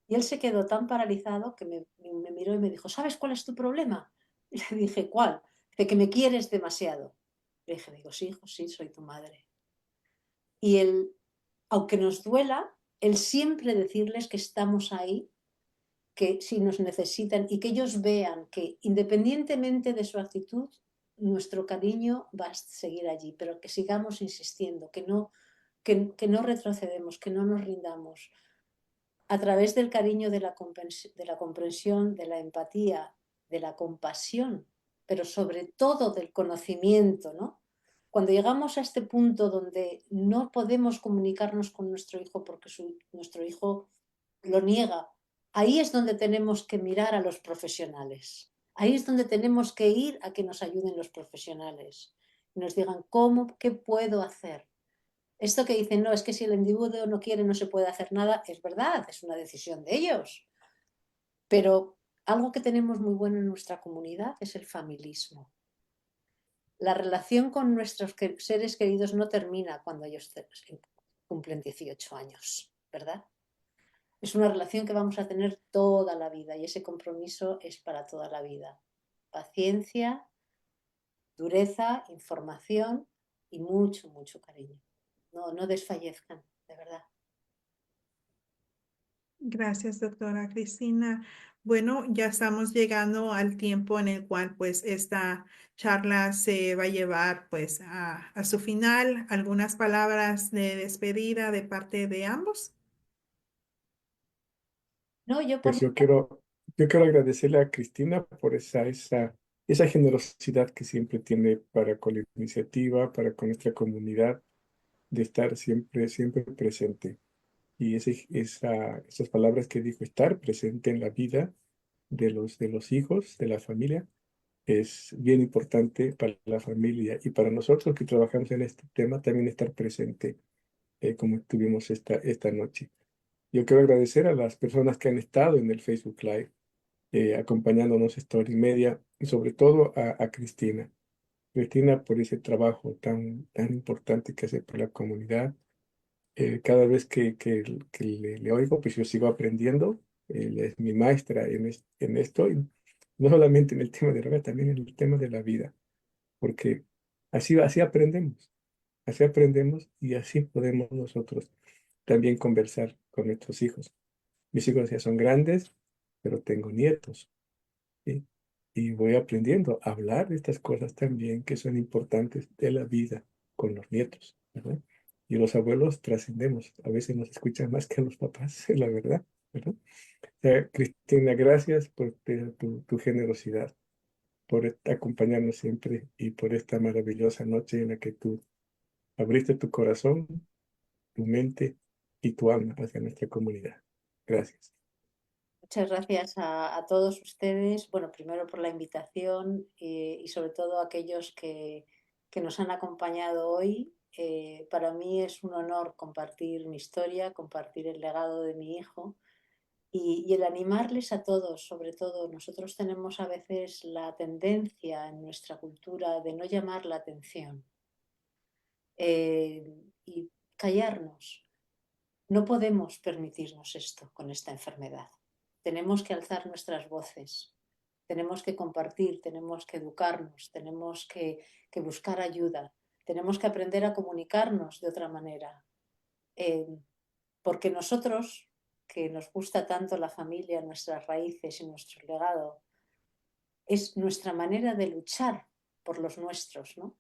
Speaker 3: Y él se quedó tan paralizado que me miró y me dijo, ¿sabes cuál es tu problema? Y le dije, ¿cuál? De que me quieres demasiado. Le dije, digo, sí, hijo, sí, soy tu madre. Y él, aunque nos duela, el siempre decirles que estamos ahí, que si nos necesitan y que ellos vean que independientemente de su actitud, nuestro cariño va a seguir allí, pero que sigamos insistiendo, que no retrocedemos, que no nos rindamos. A través del cariño, de la comprensión, de la empatía, de la compasión, pero sobre todo del conocimiento, ¿no? Cuando llegamos a este punto donde no podemos comunicarnos con nuestro hijo porque nuestro hijo lo niega, ahí es donde tenemos que mirar a los profesionales. Ahí es donde tenemos que ir a que nos ayuden los profesionales. Y nos digan, ¿cómo? ¿Qué puedo hacer? Esto que dicen, no, es que si el individuo no quiere no se puede hacer nada, es verdad, es una decisión de ellos. Pero algo que tenemos muy bueno en nuestra comunidad es el familismo. La relación con nuestros seres queridos no termina cuando ellos cumplen 18 años, ¿verdad? Es una relación que vamos a tener toda la vida y ese compromiso es para toda la vida. Paciencia, dureza, información y mucho, mucho cariño. No desfallezcan, de verdad.
Speaker 1: Gracias, doctora Cristina. Bueno, ya estamos llegando al tiempo en el cual pues esta charla se va a llevar pues a su final. ¿Algunas palabras de despedida de parte de ambos?
Speaker 3: No, yo por
Speaker 2: Pues yo quiero agradecerle a Cristina por esa generosidad que siempre tiene para con la iniciativa, para con nuestra comunidad, de estar siempre, siempre presente. Y esas palabras que dijo, estar presente en la vida de los hijos, de la familia, es bien importante para la familia y para nosotros que trabajamos en este tema, también estar presente, como estuvimos esta noche. Yo quiero agradecer a las personas que han estado en el Facebook Live, acompañándonos esta hora y media, y sobre todo a Cristina. Cristina, por ese trabajo tan, tan importante que hace por la comunidad. Cada vez que le oigo, pues yo sigo aprendiendo. Ella es mi maestra en esto, y no solamente en el tema de droga, también en el tema de la vida, porque así aprendemos y así podemos nosotros también conversar con nuestros hijos. Mis hijos ya son grandes, pero tengo nietos, ¿sí? Y voy aprendiendo a hablar de estas cosas también que son importantes de la vida con los nietos, ¿verdad? Y los abuelos trascendemos, a veces nos escuchan más que los papás, la verdad, ¿verdad? Cristina, gracias por tu generosidad, por acompañarnos siempre y por esta maravillosa noche en la que tú abriste tu corazón, tu mente y tu alma hacia nuestra comunidad. Gracias.
Speaker 3: Muchas gracias a todos ustedes, bueno, primero por la invitación y sobre todo a aquellos que nos han acompañado hoy. Para mí es un honor compartir mi historia, compartir el legado de mi hijo y el animarles a todos, sobre todo. Nosotros tenemos a veces la tendencia en nuestra cultura de no llamar la atención y callarnos. No podemos permitirnos esto con esta enfermedad. Tenemos que alzar nuestras voces, tenemos que compartir, tenemos que educarnos, tenemos que buscar ayuda, tenemos que aprender a comunicarnos de otra manera. Porque nosotros, que nos gusta tanto la familia, nuestras raíces y nuestro legado, es nuestra manera de luchar por los nuestros, ¿no?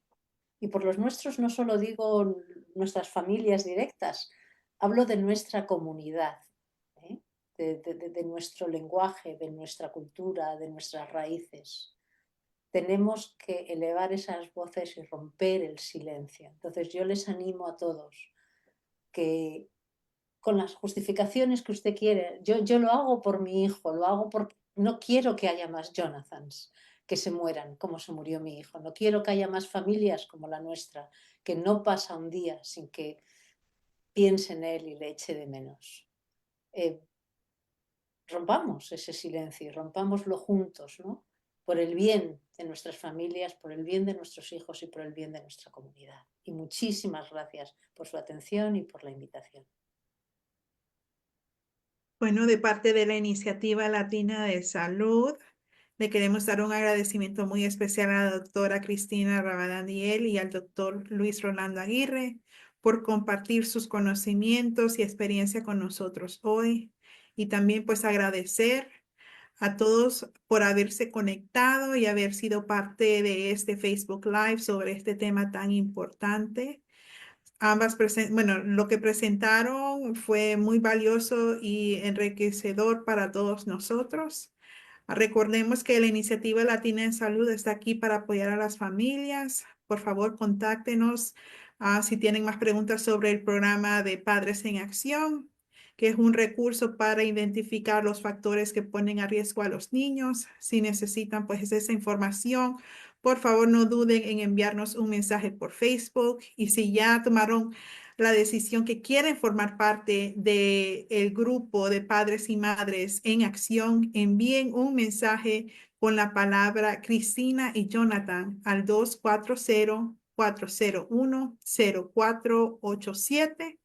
Speaker 3: Y por los nuestros no solo digo nuestras familias directas, hablo de nuestra comunidad, ¿eh? de nuestro lenguaje, de nuestra cultura, de nuestras raíces. Tenemos que elevar esas voces y romper el silencio. Entonces yo les animo a todos que con las justificaciones que usted quiere, yo lo hago por mi hijo, lo hago porque no quiero que haya más Jonathans que se mueran como se murió mi hijo, no quiero que haya más familias como la nuestra, que no pasa un día sin que piense en él y le eche de menos. Rompamos ese silencio y rompámoslo juntos, ¿no? Por el bien de nuestras familias, por el bien de nuestros hijos y por el bien de nuestra comunidad. Y muchísimas gracias por su atención y por la invitación.
Speaker 1: Bueno, de parte de la Iniciativa Latina de Salud, Le queremos dar un agradecimiento muy especial a la doctora Cristina Rabadán Diel y al doctor Luis Rolando Aguirre por compartir sus conocimientos y experiencia con nosotros hoy. Y también pues agradecer a todos por haberse conectado y haber sido parte de este Facebook Live sobre este tema tan importante. Bueno, lo que presentaron fue muy valioso y enriquecedor para todos nosotros. Recordemos que la Iniciativa Latina en Salud está aquí para apoyar a las familias. Por favor, contáctenos si tienen más preguntas sobre el programa de Padres en Acción, que es un recurso para identificar los factores que ponen a riesgo a los niños. Si necesitan pues esa información, por favor no duden en enviarnos un mensaje por Facebook. Y si ya tomaron la decisión que quieren formar parte del grupo de padres y madres en acción, envíen un mensaje con la palabra Cristina y Jonathan al 240-401-0487.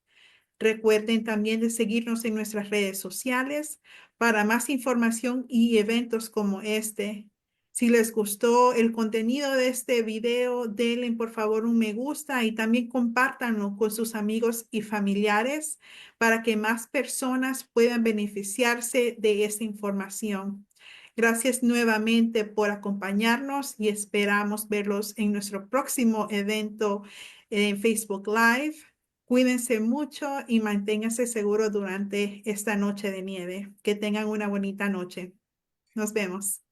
Speaker 1: Recuerden también de seguirnos en nuestras redes sociales para más información y eventos como este. Si les gustó el contenido de este video, denle por favor un me gusta y también compártanlo con sus amigos y familiares para que más personas puedan beneficiarse de esta información. Gracias nuevamente por acompañarnos y esperamos verlos en nuestro próximo evento en Facebook Live. Cuídense mucho y manténganse seguros durante esta noche de nieve. Que tengan una bonita noche. Nos vemos.